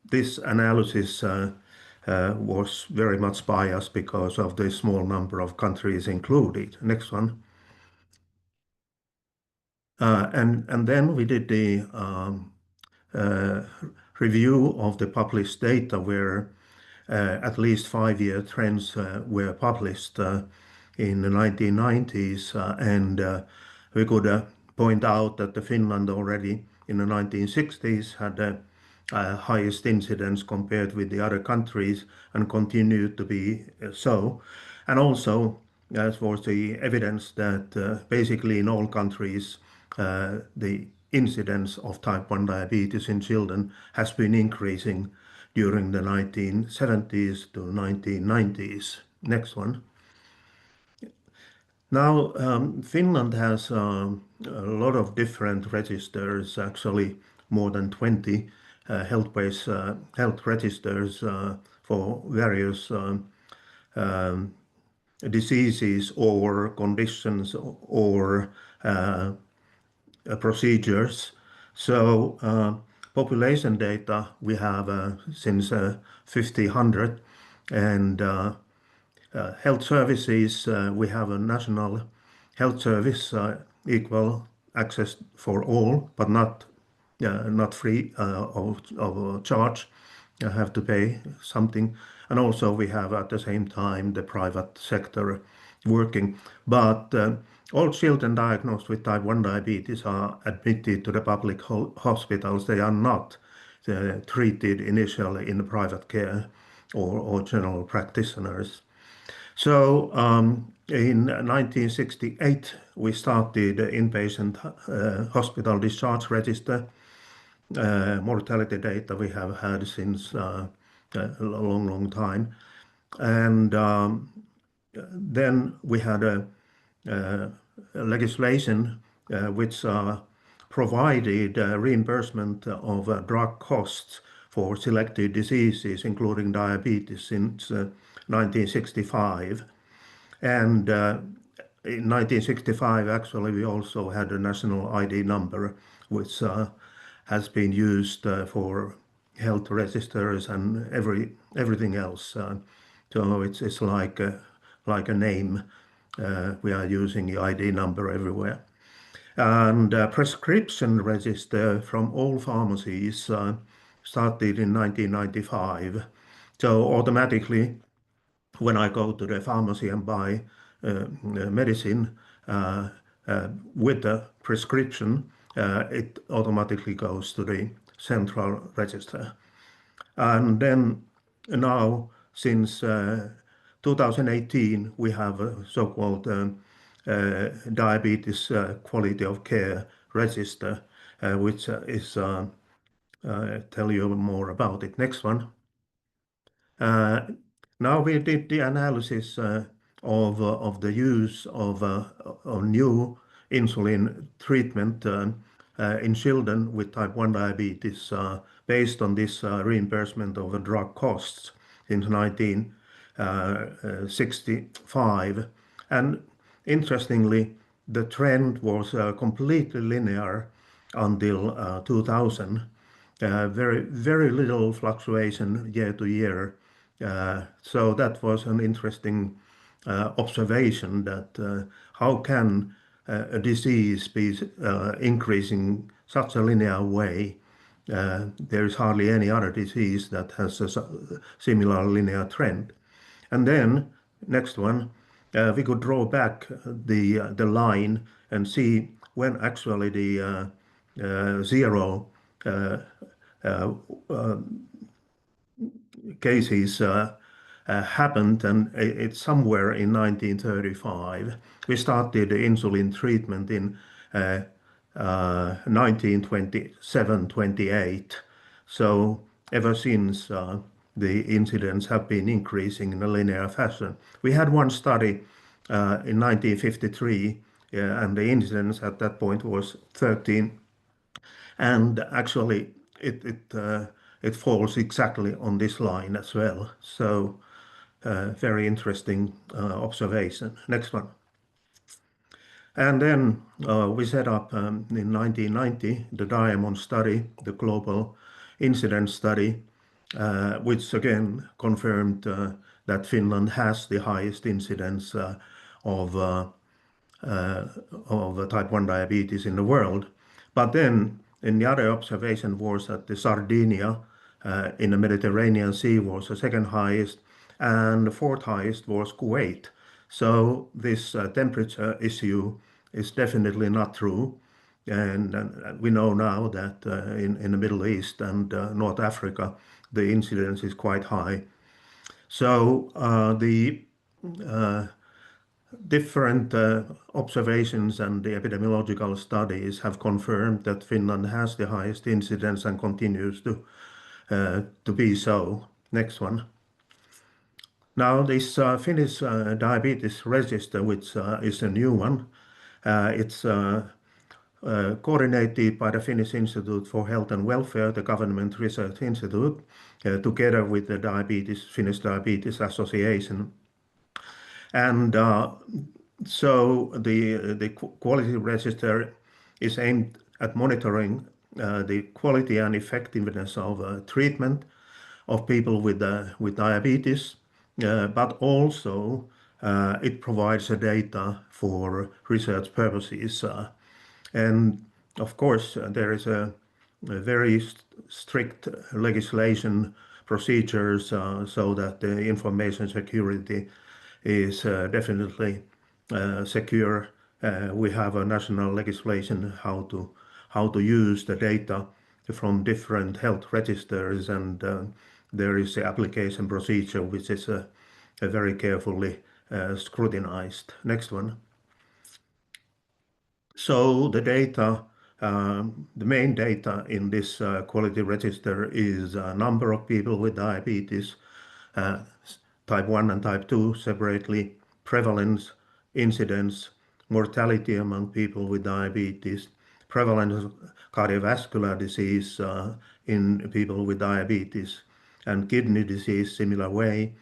this analysis was very much biased because of the small number of countries included. Next one. And then we did the review of the published data where at least 5-year trends were published in the 1990s, and we could point out that the Finland already in the 1960s had the highest incidence compared with the other countries and continued to be so. And also, as was the evidence that basically in all countries, the incidence of type 1 diabetes in children has been increasing during the 1970s to 1990s. Next one. Now, Finland has a lot of different registers, actually more than 20 health registers for various diseases or conditions or procedures. So population data we have since 1500, and health services, we have a national health service, equal access for all, but not free of charge. You have to pay something. And also we have at the same time the private sector working. But all children diagnosed with type 1 diabetes are admitted to the public hospitals. They are not treated initially in private care or general practitioners. So in 1968, we started the inpatient hospital discharge register. Mortality data we have had since a long time. And then we had a legislation which provided reimbursement of drug costs for selected diseases, including diabetes, since 1965. And in 1965, actually, we also had a national ID number, which has been used for health registers and everything else. So it's like a name. We are using the ID number everywhere. And prescription register from all pharmacies started in 1995. So automatically, when I go to the pharmacy and buy medicine with the prescription, it automatically goes to the central register. And then now, since 2018, we have a so-called diabetes quality of care register, which is tell you more about it. Next one. Now we did the analysis of the use of new insulin treatment in children with type 1 diabetes based on this reimbursement of drug costs in 1965. And interestingly, the trend was completely linear until 2000. Very little fluctuation year to year. So that was an interesting observation that how can a disease be increasing such a linear way? There is hardly any other disease that has a similar linear trend. And then, next one, we could draw back the line and see when actually the zero cases happened, and it's somewhere in 1935. We started the insulin treatment in 1927-28. So ever since, the incidents have been increasing in a linear fashion. We had one study in 1953, and the incidence at that point was 13, and actually it falls exactly on this line as well. So very interesting observation. Next one. And then we set up in 1990 the Diamond study, the global incidence study, which again confirmed that Finland has the highest incidence of type 1 diabetes in the world. But then in the other observation was that the Sardinia in the Mediterranean Sea was the second highest, and the fourth highest was Kuwait. So this temperature issue is definitely not true. And we know now that in the Middle East and North Africa, the incidence is quite high. So the different observations and the epidemiological studies have confirmed that Finland has the highest incidence and continues to be so. Next one. Now this Finnish diabetes register, which is a new one, it's coordinated by the Finnish Institute for Health and Welfare, the government research institute, together with the Finnish Diabetes Association. And so the quality register is aimed at monitoring the quality and effectiveness of treatment of people with diabetes, but also it provides data for research purposes. And of course, there is a very strict legislation procedures so that the information security is definitely secure. We have a national legislation how to use the data from different health registers, and there is the application procedure which is very carefully scrutinized. Next one. So the data, the main data in this quality register is a number of people with diabetes, type 1 and type 2 separately, prevalence, incidence, mortality among people with diabetes, prevalence of cardiovascular disease in people with diabetes, and kidney disease similar way,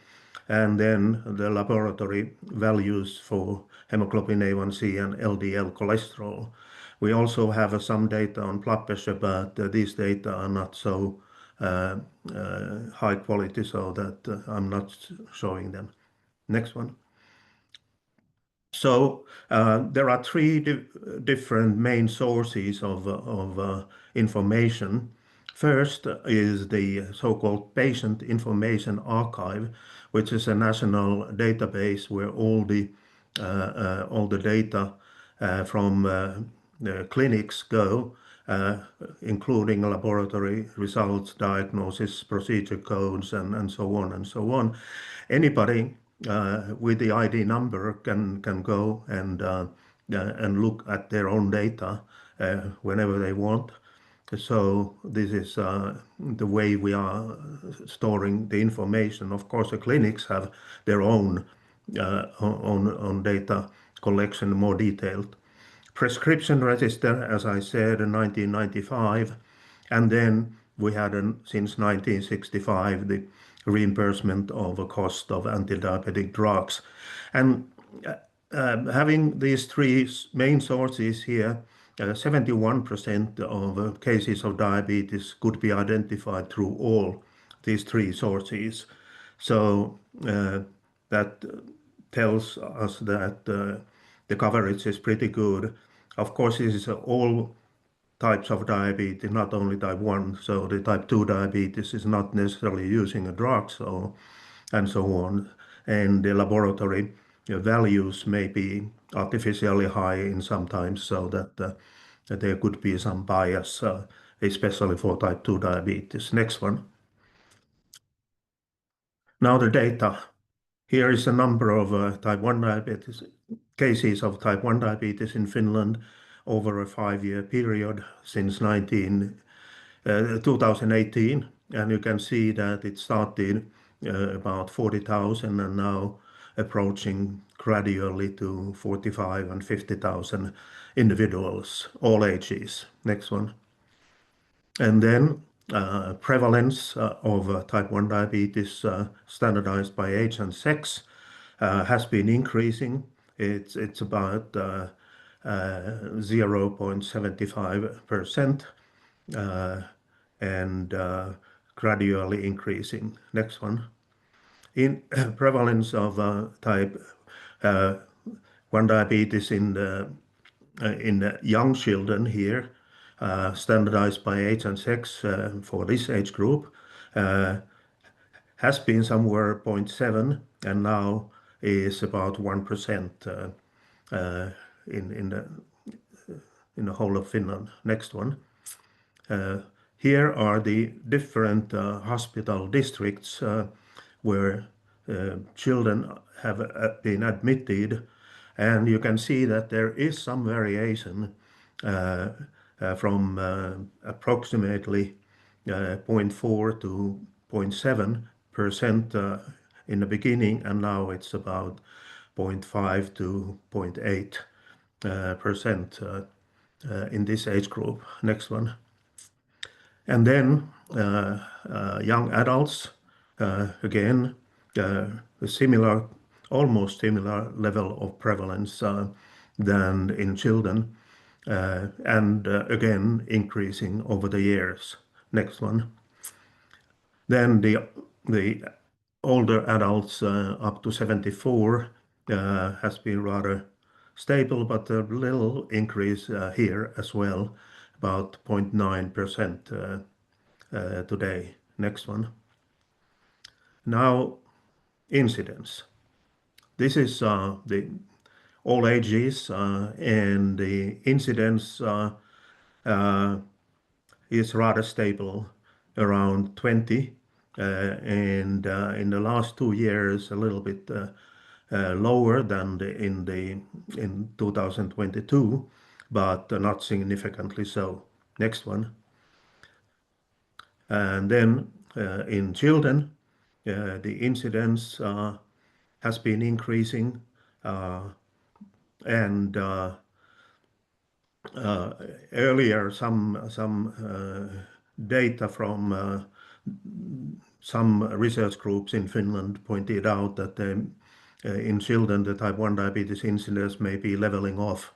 and then the laboratory values for hemoglobin A1C and LDL cholesterol. We also have some data on blood pressure, but these data are not so high quality, so that I'm not showing them. Next one. So there are three different main sources of information. First is the so-called Patient Information Archive, which is a national database where all the data from the clinics go, including laboratory results, diagnosis, procedure codes, and so on and so on. Anybody with the ID number can go and look at their own data whenever they want. So this is the way we are storing the information. Of course, the clinics have their own data collection, more detailed. Prescription register, as I said, in 1995, and then we had since 1965 the reimbursement of a cost of anti-diabetic drugs. And having these three main sources here, 71% of cases of diabetes could be identified through all these three sources. So that tells us that the coverage is pretty good. Of course, this is all types of diabetes, not only type 1. So the type 2 diabetes is not necessarily using a drug, and so on. And the laboratory values may be artificially high in sometimes, so that there could be some bias, especially for type 2 diabetes. Next one. Now the data. Here is a number of type 1 diabetes, cases of type 1 diabetes in Finland over a 5-year period since 19 2018, and you can see that it started about 40,000 and now approaching gradually to 45 and 50,000 individuals, all ages. Next one. And then prevalence of type 1 diabetes standardized by age and sex has been increasing. It's about 0.75% and gradually increasing. Next one. In prevalence of type 1 diabetes in the young children here, standardized by age and sex for this age group, has been somewhere 0.7 and now is about 1% in the whole of Finland. Next one. Here are the different hospital districts where children have been admitted, and you can see that there is some variation from approximately 0.4 to 0.7% in the beginning, and now it's about 0.5 to 0.8% in this age group. Next one. And then young adults, again, a similar, almost similar level of prevalence than in children, and again increasing over the years. Next one. Then the older adults up to 74 has been rather stable, but a little increase here as well, about 0.9% today. Next one. Now, incidence. This is the all ages, and the incidence is rather stable, around 20, and in the last 2 years a little bit lower than in 2022, but not significantly so. Next one. And then in children, the incidence has been increasing, and earlier some data from some research groups in Finland pointed out that in children the type 1 diabetes incidence may be leveling off,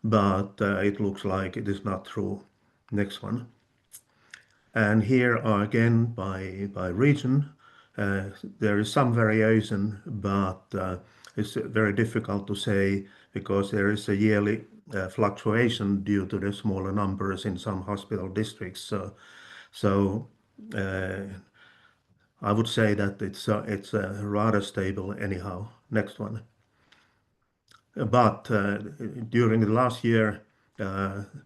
but it looks like it is not true. Next one. And here are again by region. There is some variation, but it's very difficult to say because there is a yearly fluctuation due to the smaller numbers in some hospital districts. So I would say that it's rather stable anyhow. Next one. But during the last year,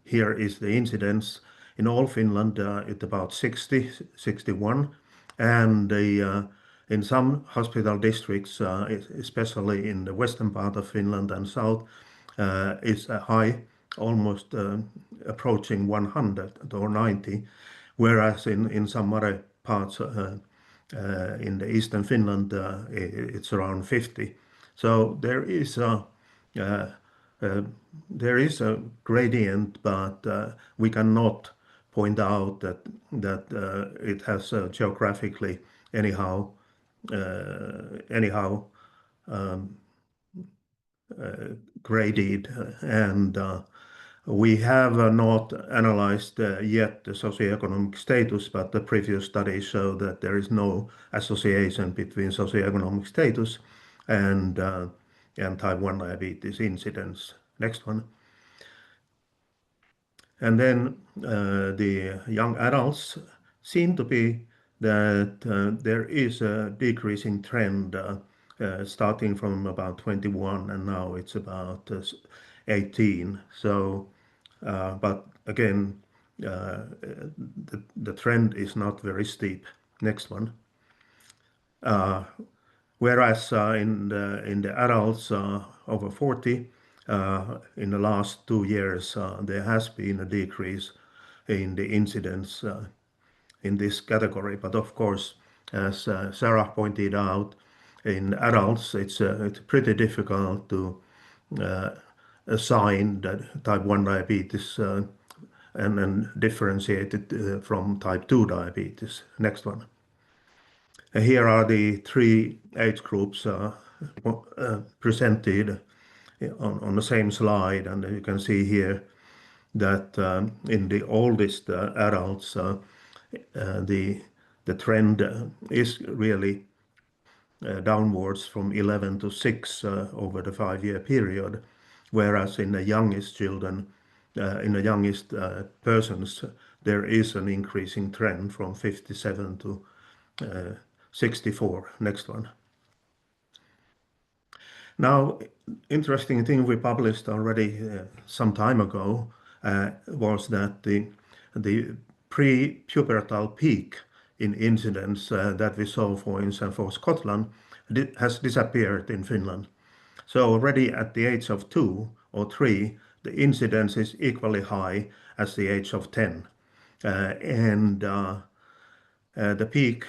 here is the incidence in all Finland at about 60, 61, and in some hospital districts, especially in the western part of Finland and south, is high, almost approaching 100 or 90, whereas in some other parts in the eastern Finland, it's around 50. So there is a gradient, but we cannot point out that it has geographically anyhow graded, and we have not analyzed yet the socioeconomic status, but the previous studies show that there is no association between socioeconomic status and type 1 diabetes incidence. Next one. And then the young adults seem to be that there is a decreasing trend starting from about 21 and now it's about 18. So, but again, the trend is not very steep. Next one. Whereas in the adults over 40, in the last 2 years, there has been a decrease in the incidence in this category. But of course, as Sarah pointed out, in adults, it's pretty difficult to assign that type 1 diabetes and differentiate it from type 2 diabetes. Next one. Here are the 3 age groups presented on the same slide, and you can see here that in the oldest adults, the trend is really downwards from 11 to 6 over the 5-year period, whereas in the youngest children, in the youngest persons, there is an increasing trend from 57 to 64. Next one. Now, interesting thing we published already some time ago was that the pre-pubertal peak in incidence that we saw, for instance, for Scotland, has disappeared in Finland. So already at the age of 2 or 3, the incidence is equally high as the age of 10. The peak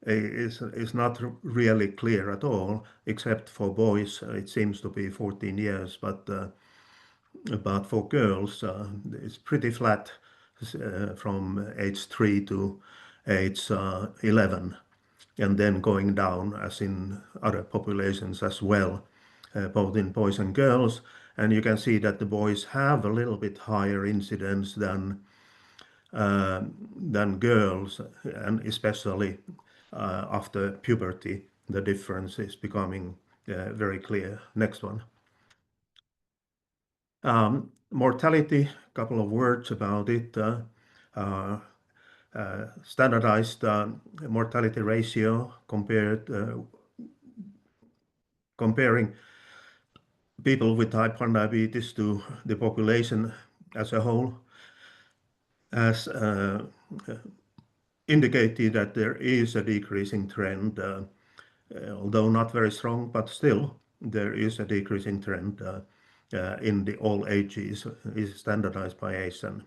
is not really clear at all, except for boys. It seems to be 14 years, but for girls, it's pretty flat from age 3 to age 11, and then going down as in other populations as well, both in boys and girls. And you can see that the boys have a little bit higher incidence than girls, and especially after puberty, the difference is becoming very clear. Next one. Mortality, a couple of words about it. Standardized mortality ratio comparing people with type 1 diabetes to the population as a whole has indicated that there is a decreasing trend, although not very strong, but still there is a decreasing trend in the all ages, is standardized by ASEAN.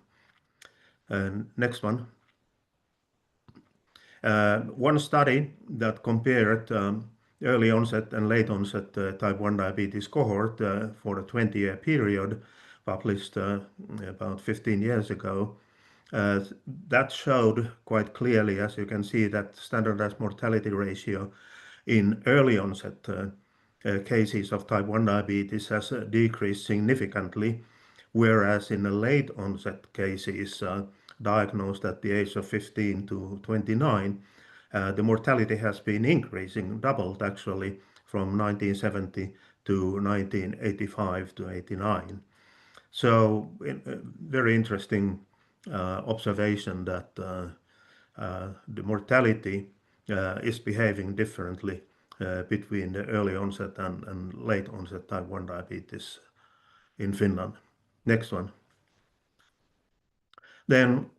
And next one. One study that compared early onset and late onset type 1 diabetes cohort for a 20-year period, published about 15 years ago, that showed quite clearly, as you can see, that standardized mortality ratio in early onset cases of type 1 diabetes has decreased significantly, whereas in the late onset cases diagnosed at the age of 15 to 29, the mortality has been increasing, doubled actually, from 1970 to 1985 to 89. So very interesting observation that the mortality is behaving differently between the early onset and late onset type 1 diabetes in Finland. Next one. Then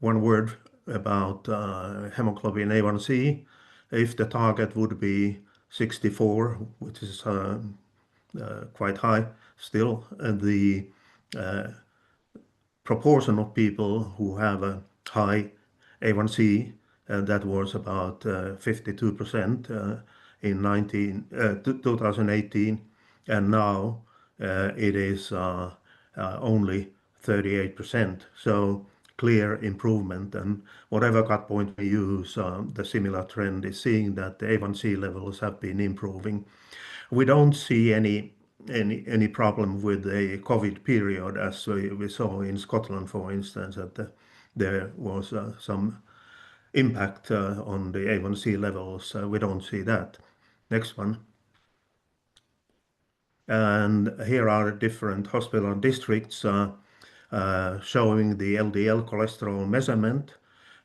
one word about hemoglobin A1C. If the target would be 64, which is quite high still, the proportion of people who have a high A1C, that was about 52% in 2018, and now it is only 38%. So clear improvement, and whatever cut point we use, the similar trend is seeing that the A1C levels have been improving. We don't see any problem with the COVID period, as we saw in Scotland, for instance, that there was some impact on the A1C levels. We don't see that. Next one. And here are different hospital districts showing the LDL cholesterol measurement.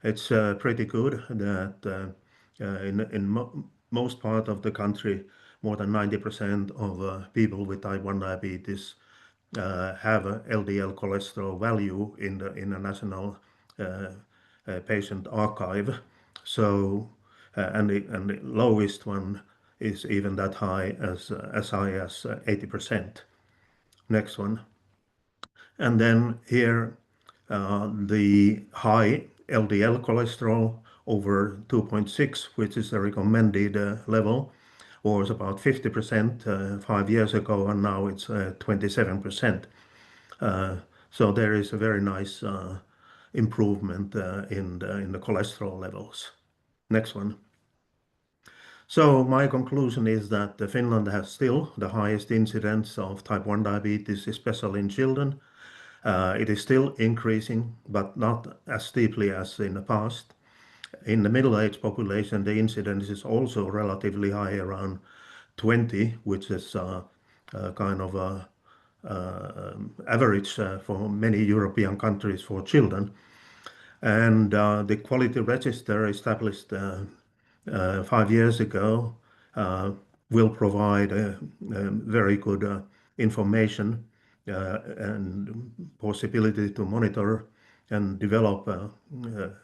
It's pretty good that in most part of the country, more than 90% of people with type 1 diabetes have a LDL cholesterol value in the national patient archive. So and the lowest one is even that high as high as 80%. Next one. And then here, the high LDL cholesterol over 2.6, which is the recommended level, was about 50% 5 years ago, and now it's 27%. So there is a very nice improvement in the cholesterol levels. Next one. So my conclusion is that Finland has still the highest incidence of type 1 diabetes, especially in children. It is still increasing, but not as steeply as in the past. In the middle-aged population, the incidence is also relatively high, around 20, which is kind of a average for many European countries for children. And the quality register established 5 years ago will provide very good information and possibility to monitor and develop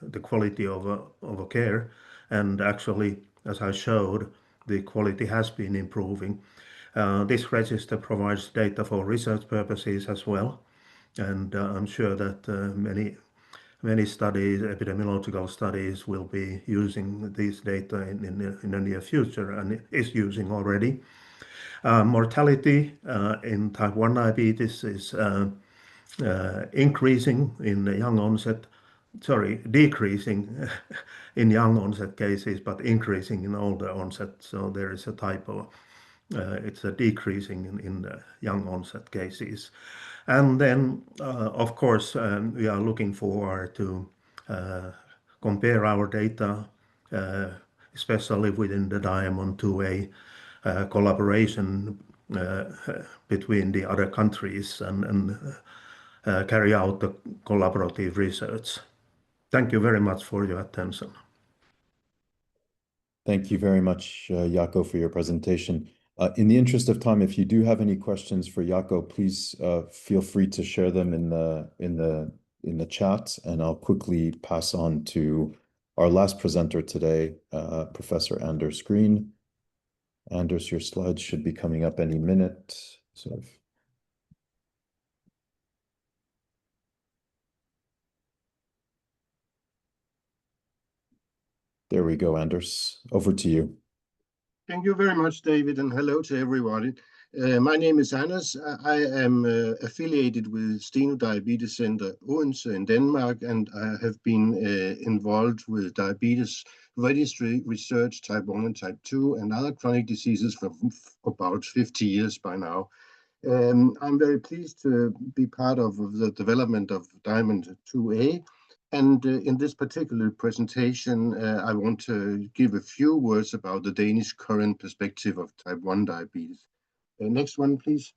the quality of care. And actually, as I showed, the quality has been improving. This register provides data for research purposes as well. And I'm sure that many studies, epidemiological studies, will be using these data in the near future, and is using already. Mortality in type 1 diabetes is increasing in the young onset, decreasing in young onset cases, but increasing in older onset. So there is a typo. It's a decreasing in the young onset cases. And then, of course, we are looking forward to compare our data, especially within the Diamond 2A collaboration between the other countries and carry out the collaborative research. Thank you very much for your attention. Thank you very much, Jaakko, for your presentation. In the interest of time, if you do have any questions for Jaakko, please feel free to share them in the chat, and I'll quickly pass on to our last presenter today, Professor Anders Green. Anders, your slides should be coming up any minute. There we go, Anders. Over to you. Thank you very much, David, and hello to everybody. My name is Anders. I am affiliated with Steno Diabetes Center Odense in Denmark, and I have been involved with diabetes registry research, type 1 and type 2, and other chronic diseases for about 50 years by now. I'm very pleased to be part of the development of Diamond 2A. And in this particular presentation, I want to give a few words about the Danish current perspective of type 1 diabetes. Next one, please.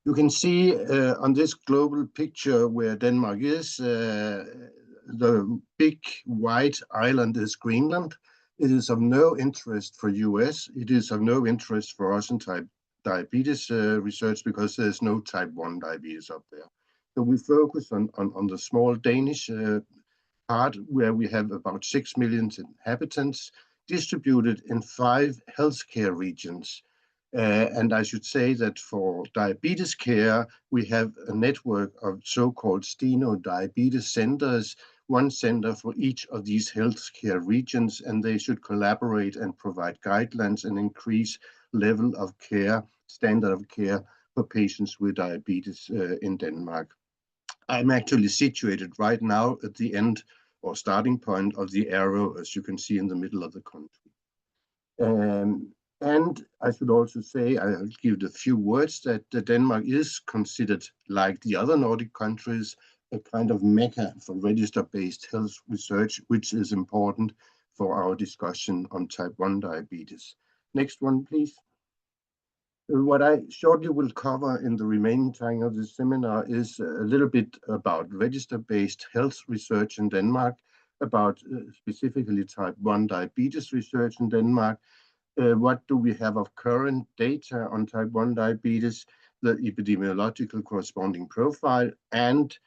You can see on this global picture where Denmark is, the big white island is Greenland. It is of no interest for US. It is of no interest for us in type diabetes research because there's no type 1 diabetes up there. So we focus on the small Danish part where we have about 6 million inhabitants distributed in 5 healthcare regions. And I should say that for diabetes care, we have a network of so-called Steno diabetes centers, one center for each of these healthcare regions, and they should collaborate and provide guidelines and increase level of care, standard of care for patients with diabetes in Denmark. I'm actually situated right now at the end or starting point of the arrow, as you can see in the middle of the country. And I should also say, I'll give a few words that Denmark is considered, like the other Nordic countries, a kind of mecca for register-based health research, which is important for our discussion on type 1 diabetes. Next one, please. What I shortly will cover in the remaining time of this seminar is a little bit about register-based health research in Denmark, about specifically type 1 diabetes research in Denmark. What do we have of current data on type 1 diabetes, the epidemiological corresponding profile, and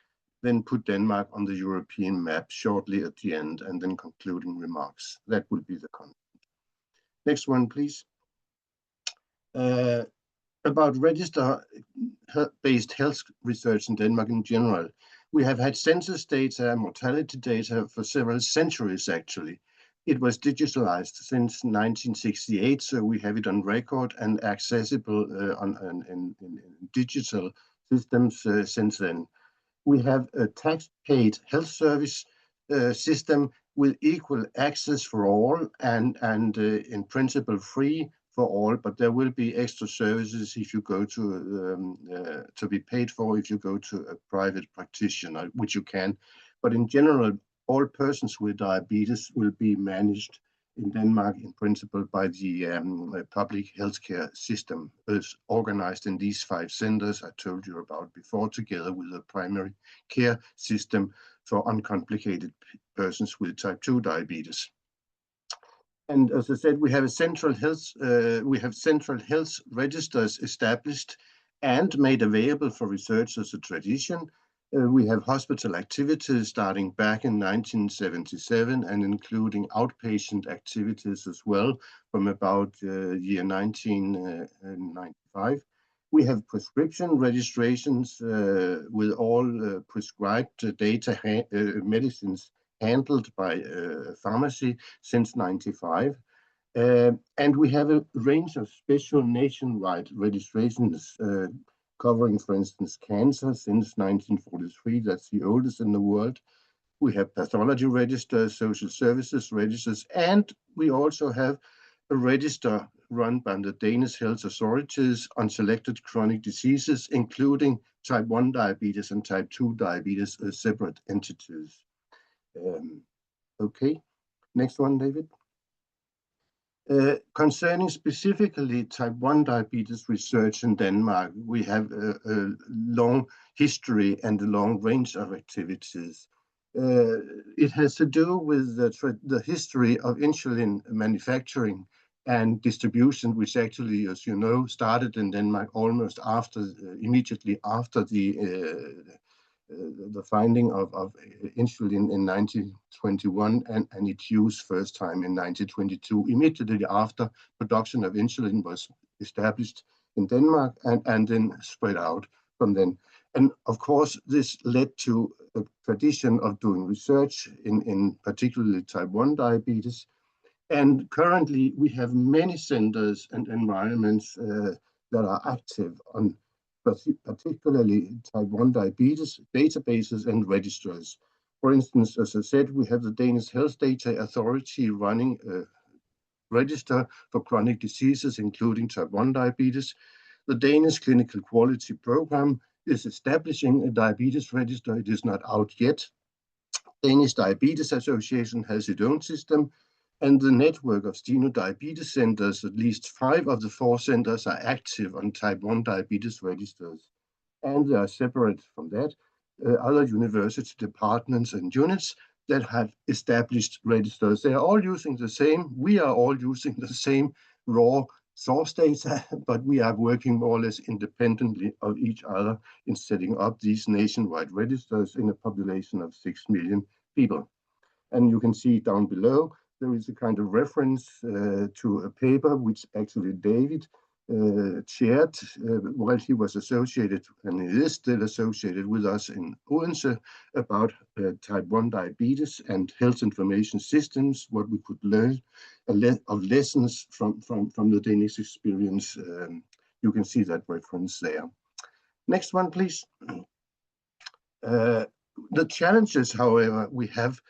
then put Denmark on the European map shortly at the end, and then concluding remarks. That will be the content. Next one, please. about register-based health research in Denmark in general. We have had census data, mortality data for several centuries, actually. It was digitalized since 1968, so we have it on record and accessible in digital systems since then. We have a tax-paid health service system with equal access for all and in principle free for all, but there will be extra services if you go to be paid for if you go to a private practitioner, which you can. But in general, all persons with diabetes will be managed in Denmark in principle by the public healthcare system, as organized in these 5 centers I told you about before, together with a primary care system for uncomplicated persons with type 2 diabetes. And as I said, we have central health registers established and made available for research as a tradition. We have hospital activities starting back in 1977 and including outpatient activities as well from about year 1995. We have prescription registrations with all prescribed medicines handled by pharmacy since 95. And we have a range of special nationwide registrations covering, for instance, cancer since 1943. That's the oldest in the world. We have pathology registers, social services registers, and we also have a register run by the Danish health authorities on selected chronic diseases, including type 1 diabetes and type 2 diabetes as separate entities. Okay, next one, David. Concerning specifically type 1 diabetes research in Denmark, we have a long history and a long range of activities. It has to do with the history of insulin manufacturing and distribution, which actually, as you know, started in Denmark almost immediately after the finding of insulin in 1921 and its use first time in 1922, immediately after production of insulin was established in Denmark and then spread out from then. And of course, this led to a tradition of doing research in particularly type 1 diabetes. And currently, we have many centers and environments that are active on particularly type 1 diabetes databases and registers. For instance, as I said, we have the Danish Health Data Authority running a register for chronic diseases, including type 1 diabetes. The Danish Clinical Quality Program is establishing a diabetes register. It is not out yet. Danish Diabetes Association has its own system, and the network of Steno diabetes centers, at least 5 of the 4 centers are active on type 1 diabetes registers. And they are separate from that, other university departments and units that have established registers. They are all using the same, we are all using the same raw source data, but we are working more or less independently of each other in setting up these nationwide registers in a population of 6 million people. And you can see down below, there is a kind of reference to a paper which actually David chaired while he was associated, and he is still associated with us in Odense, about type 1 diabetes and health information systems, what we could learn of lessons from the Danish experience. You can see that reference there. Next one, please. The challenges, however, we have.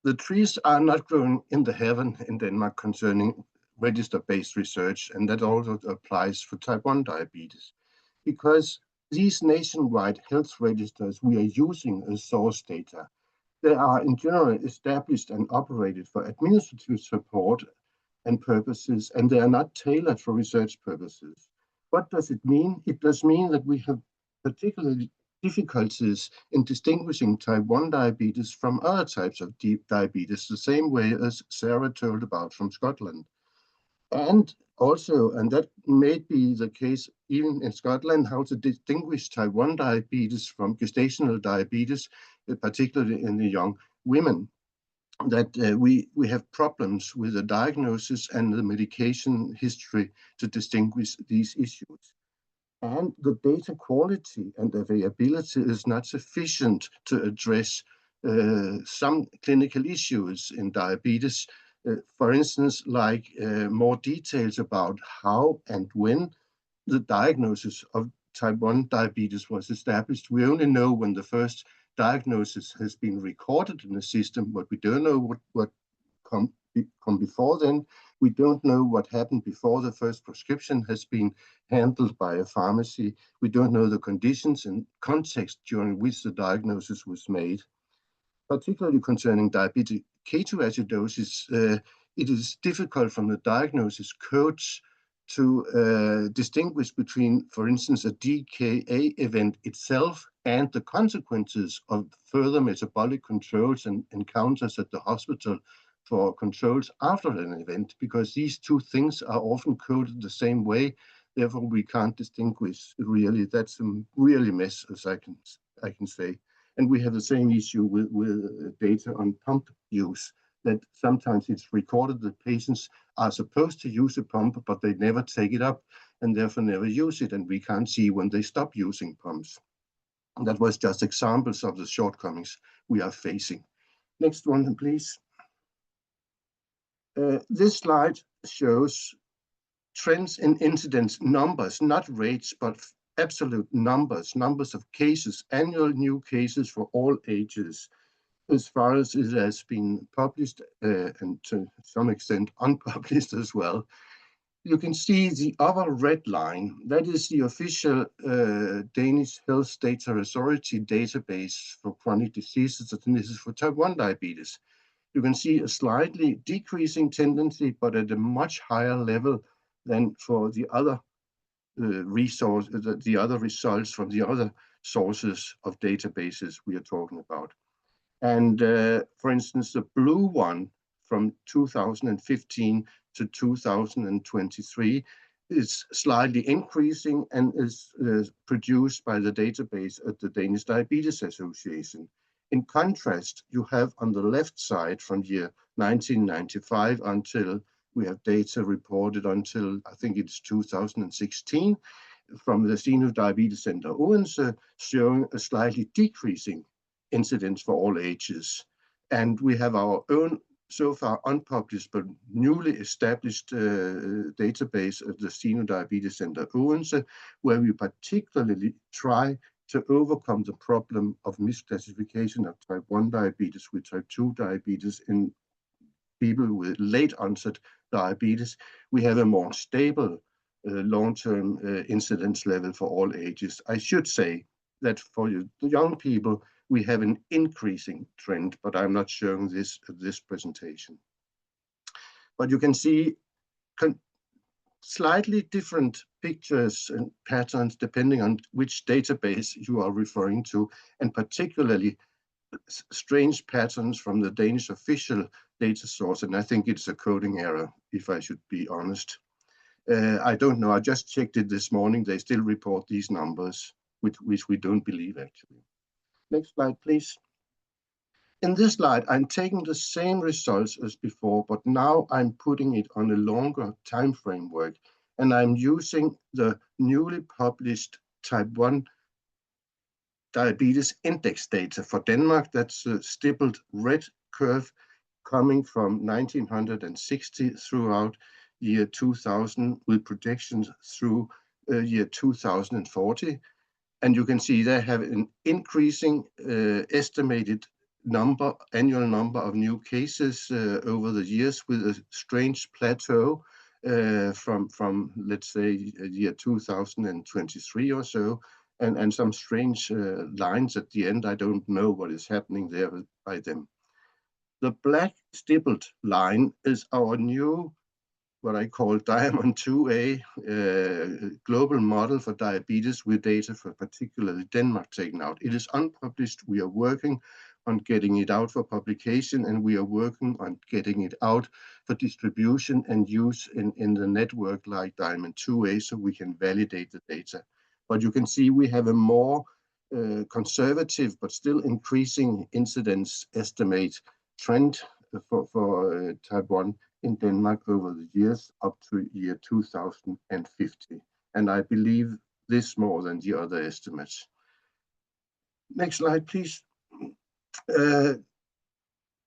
The trees are not growing in the heaven in Denmark concerning register-based research, and that also applies for type 1 diabetes, because these nationwide health registers we are using as source data, they are in general established and operated for administrative support and purposes, and they are not tailored for research purposes. What does it mean? It does mean that we have particularly difficulties in distinguishing type 1 diabetes from other types of diabetes, the same way as Sarah told about from Scotland. And also, and that may be the case even in Scotland, how to distinguish type 1 diabetes from gestational diabetes, particularly in the young women, that we have problems with the diagnosis and the medication history to distinguish these issues. and the data quality and availability is not sufficient to address some clinical issues in diabetes. For instance, like more details about how and when the diagnosis of type 1 diabetes was established. We only know when the first diagnosis has been recorded in the system, but we don't know what come before then. We don't know what happened before the first prescription has been handled by a pharmacy. We don't know the conditions and context during which the diagnosis was made. Particularly concerning diabetic ketoacidosis, it is difficult from the diagnosis codes to distinguish between, for instance, a DKA event itself and the consequences of further metabolic controls and encounters at the hospital for controls after an event, because these two things are often coded the same way. Therefore, we can't distinguish really. That's a really mess, as I can say. And we have the same issue with data on pump use, that sometimes it's recorded that patients are supposed to use a pump, but they never take it up and therefore never use it. And we can't see when they stop using pumps. And that was just examples of the shortcomings we are facing. Next one, please. This slide shows trends in incidence numbers, not rates, but absolute numbers of cases, annual new cases for all ages, as far as it has been published and to some extent unpublished as well. You can see the upper red line, that is the official Danish Health Data Authority database for chronic diseases, and this is for type 1 diabetes. You can see a slightly decreasing tendency, but at a much higher level than for the other the other results from the other sources of databases we are talking about. And for instance, the blue one from 2015 to 2023 is slightly increasing and is produced by the database at the Danish Diabetes Association. In contrast, you have on the left side from year 1995 until we have data reported until, I think it's 2016, from the NCD Diabetes Center Odense, showing a slightly decreasing incidence for all ages. And we have our own, so far unpublished, but newly established database at the NCD Diabetes Center Odense, where we particularly try to overcome the problem of misclassification of type 1 diabetes with type 2 diabetes in people with late onset diabetes. We have a more stable long-term incidence level for all ages. I should say that for young people, we have an increasing trend, but I'm not showing this at this presentation. But you can see slightly different pictures and patterns depending on which database you are referring to, and particularly strange patterns from the Danish official data source. And I think it's a coding error, if I should be honest. I don't know, I just checked it this morning. They still report these numbers, which we don't believe actually. Next slide, please. In this slide, I'm taking the same results as before, but now I'm putting it on a longer time framework, and I'm using the newly published type 1 diabetes index data for Denmark. That's a stippled red curve coming from 1960 throughout year 2000 with projections through year 2040. And you can see they have an increasing estimated annual number of new cases over the years, with a strange plateau from let's say year 2023 or so, and some strange lines at the end. I don't know what is happening there by them. The black stippled line is our new, what I call Diamond 2A global model for diabetes, with data for particularly Denmark taken out. It is unpublished. We are working on getting it out for publication, and we are working on getting it out for distribution and use in the network like Diamond 2A, so we can validate the data. But you can see we have a more conservative but still increasing incidence estimate trend for type 1 in Denmark over the years up to year 2050. And I believe this more than the other estimates. Next slide, please.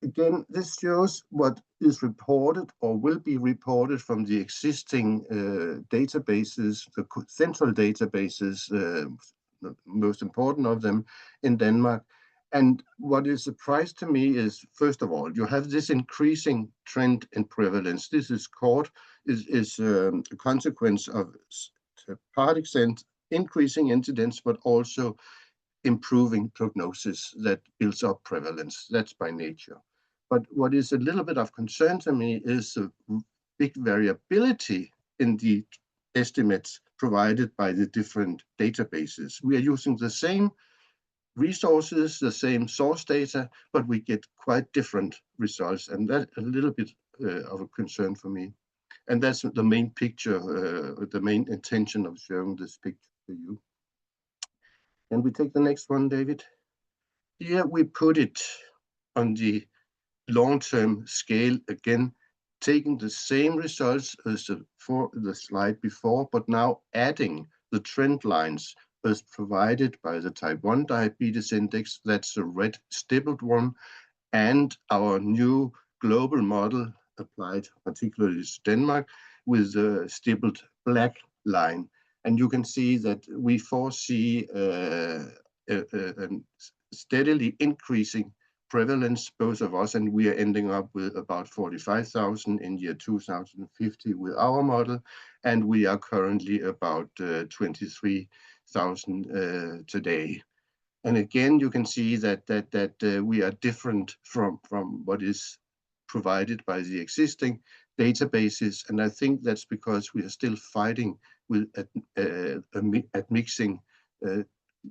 Again, this shows what is reported or will be reported from the existing databases, the central databases, the most important of them in Denmark. And what is a surprise to me is, first of all, you have this increasing trend in prevalence. This is a consequence of, to part extent, increasing incidence, but also improving prognosis that builds up prevalence. That's by nature. But what is a little bit of concern to me is the big variability in the estimates provided by the different databases. We are using the same resources, the same source data, but we get quite different results. And that's a little bit of a concern for me. And that's the main picture, the main intention of showing this picture to you. Can we take the next one, David? Here we put it on the long-term scale again, taking the same results as for the slide before, but now adding the trend lines as provided by the type 1 diabetes index, that's the red stippled one, and our new global model applied particularly to Denmark with the stippled black line. And you can see that we foresee a steadily increasing prevalence, both of us, and we are ending up with about 45,000 in year 2050 with our model, and we are currently about 23,000 today. And again, you can see that we are different from what is provided by the existing databases, and I think that's because we are still fighting with mixing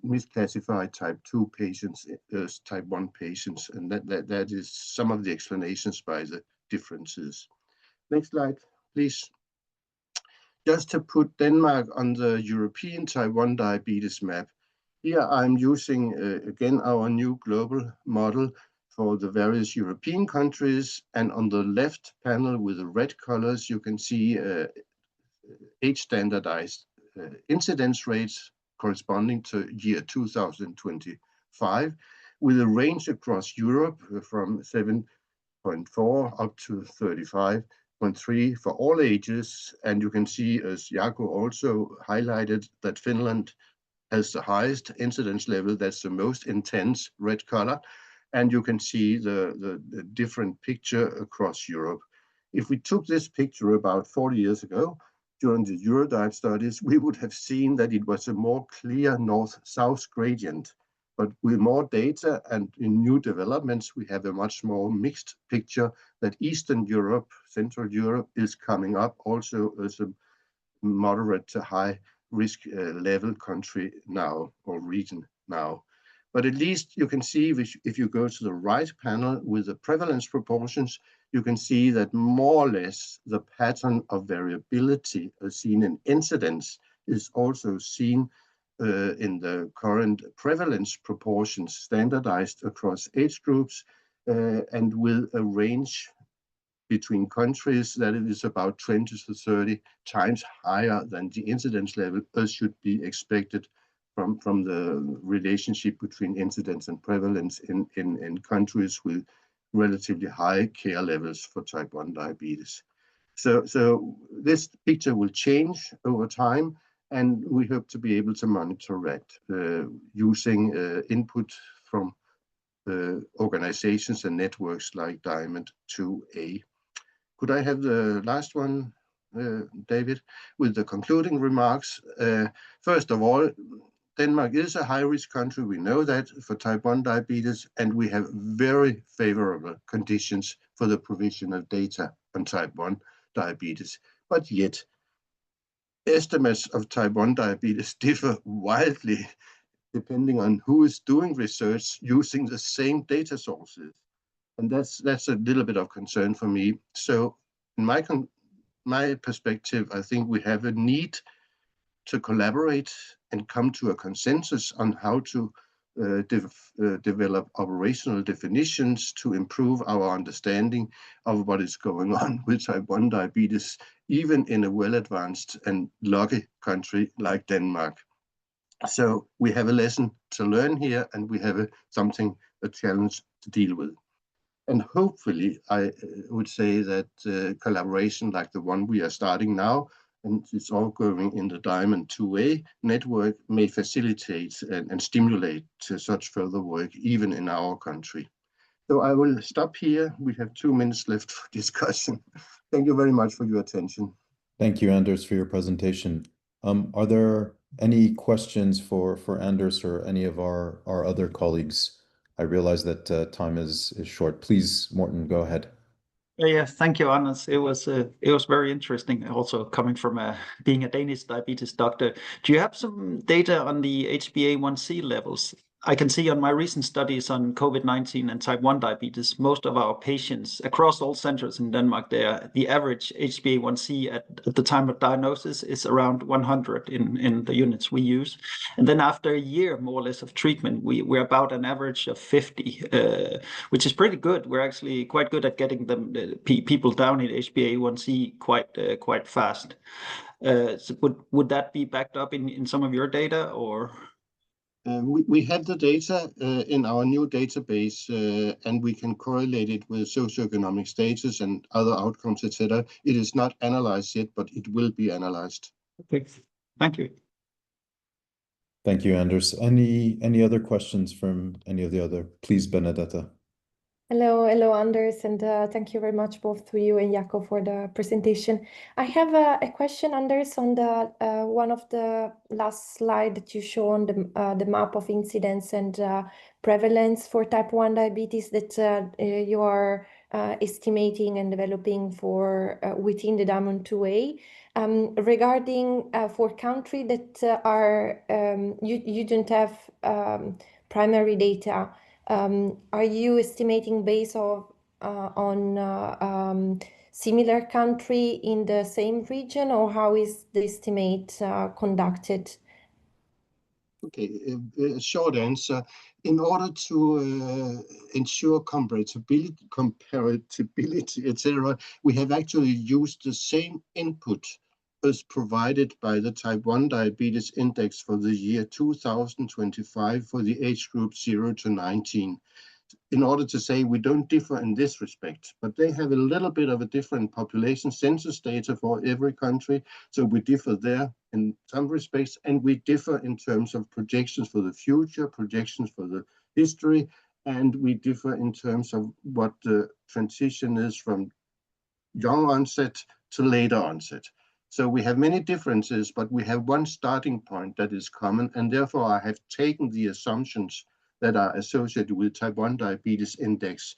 misclassified type 2 patients as type 1 patients, and that is some of the explanations by the differences. Next slide, please. Just to put Denmark on the European type 1 diabetes map, here I'm using again our new global model for the various European countries, and on the left panel with the red colors you can see age-standardized incidence rates corresponding to year 2025, with a range across Europe from 7.4 up to 35.3 for all ages. And you can see, as Jaakko also highlighted, that Finland has the highest incidence level. That's the most intense red color. And you can see the different picture across Europe. If we took this picture about 40 years ago, during the Eurodive studies, we would have seen that it was a more clear north-south gradient. But with more data and in new developments, we have a much more mixed picture that Eastern Europe, Central Europe is coming up also as a moderate to high risk level country now, or region now. But at least you can see, if you go to the right panel with the prevalence proportions, you can see that more or less the pattern of variability as seen in incidence is also seen in the current prevalence proportions standardized across age groups, and with a range between countries that it is about 20 to 30 times higher than the incidence level, as should be expected from the relationship between incidence and prevalence in countries with relatively high care levels for type 1 diabetes. So this picture will change over time, and we hope to be able to monitor that using input from organizations and networks like Diamond 2A. Could I have the last one, David, with the concluding remarks? First of all, Denmark is a high-risk country. We know that for type 1 diabetes, and we have very favorable conditions for the provision of data on type 1 diabetes. But yet, estimates of type 1 diabetes differ wildly depending on who is doing research using the same data sources. And that's a little bit of concern for me. So in my perspective, I think we have a need to collaborate and come to a consensus on how to develop operational definitions to improve our understanding of what is going on with type 1 diabetes, even in a well-advanced and lucky country like Denmark. So we have a lesson to learn here, and we have a challenge to deal with. And hopefully, I would say that collaboration like the one we are starting now, and it's all going in the Diamond 2A network, may facilitate and stimulate such further work, even in our country. So I will stop here. We have 2 minutes left for discussion. Thank you very much for your attention. Thank you, Anders, for your presentation. Are there any questions for Anders or any of our other colleagues? I realize that time is short. Please, Morten, go ahead. Yeah, thank you, Anders. It was very interesting. Also coming from being a Danish diabetes doctor, do you have some data on the HbA1c levels? I can see on my recent studies on COVID-19 and type 1 diabetes, most of our patients across all centers in Denmark, the average HbA1c at the time of diagnosis is around 100 in the units we use. And then after a year, more or less, of treatment, we're about an average of 50, which is pretty good. We're actually quite good at getting them people down in HbA1c quite fast. So would that be backed up in some of your data, or? We have the data in our new database, and we can correlate it with socioeconomic status and other outcomes, etc. It is not analyzed yet, but it will be analyzed. Okay, thank you. Thank you, Anders. Any other questions from any of the other? Please, Benedetta. Hello, Anders, and thank you very much both to you and Jaakko for the presentation. I have a question, Anders, on the one of the last slide that you shown the map of incidence and prevalence for type 1 diabetes that you are estimating and developing for within the Diamond 2A. Regarding for country that are you don't have primary data. Are you estimating based on similar country in the same region, or how is the estimate conducted? Okay, a short answer. In order to ensure comparability, etc., we have actually used the same input as provided by the type 1 diabetes index for the year 2025 for the age group 0 to 19. In order to say we don't differ in this respect, but they have a little bit of a different population census data for every country. So we differ there in some respects, and we differ in terms of projections for the future, projections for the history, and we differ in terms of what the transition is from young onset to later onset. So we have many differences, but we have one starting point that is common, and therefore I have taken the assumptions that are associated with type 1 diabetes index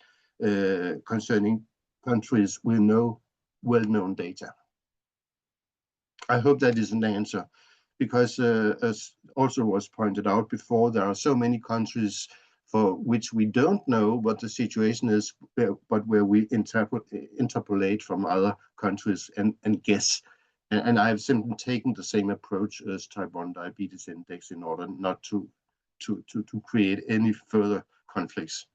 concerning countries with no well-known data. I hope that is an answer, because as also was pointed out before, there are so many countries for which we don't know what the situation is, but where we interpolate from other countries and guess. And I have simply taken the same approach as type 1 diabetes index in order not to create any further conflicts.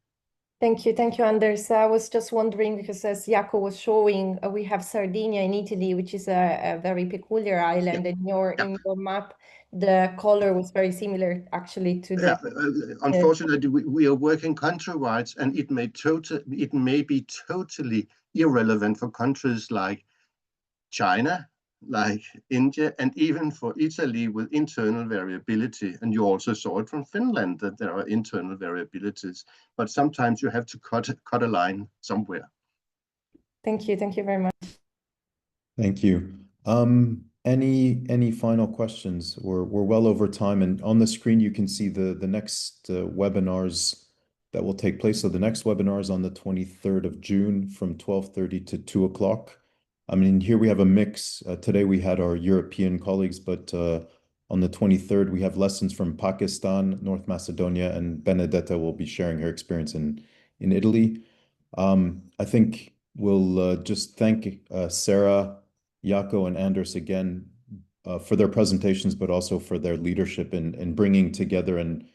Thank you, Anders. I was just wondering, because as Jaakko was showing, we have Sardinia in Italy, which is a very peculiar island. Yeah. In your map, the color was very similar, actually, to the. Unfortunately, we are working country-wide, and it may be totally irrelevant for countries like China, like India, and even for Italy with internal variability. And you also saw it from Finland that there are internal variabilities, but sometimes you have to cut a line somewhere. Thank you very much. Thank you. Any final questions? We're well over time, and on the screen you can see the next webinars that will take place. So the next webinar is on the 23rd of June from 12:30 to 2 o'clock. I mean, here we have a mix. Today we had our European colleagues, but on the 23rd we have lessons from Pakistan, North Macedonia, and Benedetta will be sharing her experience in Italy. I think we'll just thank Sarah, Jaakko, and Anders again for their presentations, but also for their leadership in bringing together and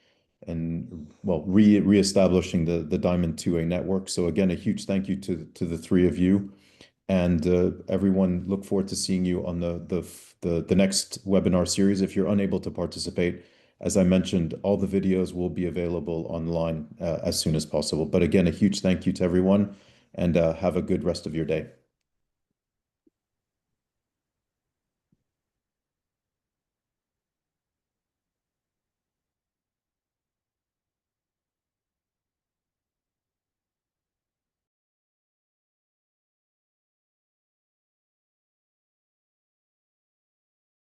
well, reestablishing the Diamond 2A network. So again, a huge thank you to the three of you. And everyone, look forward to seeing you on the next webinar series. If you're unable to participate, As I mentioned, all the videos will be available online as soon as possible. But again, a huge thank you to everyone, and have a good rest of your day.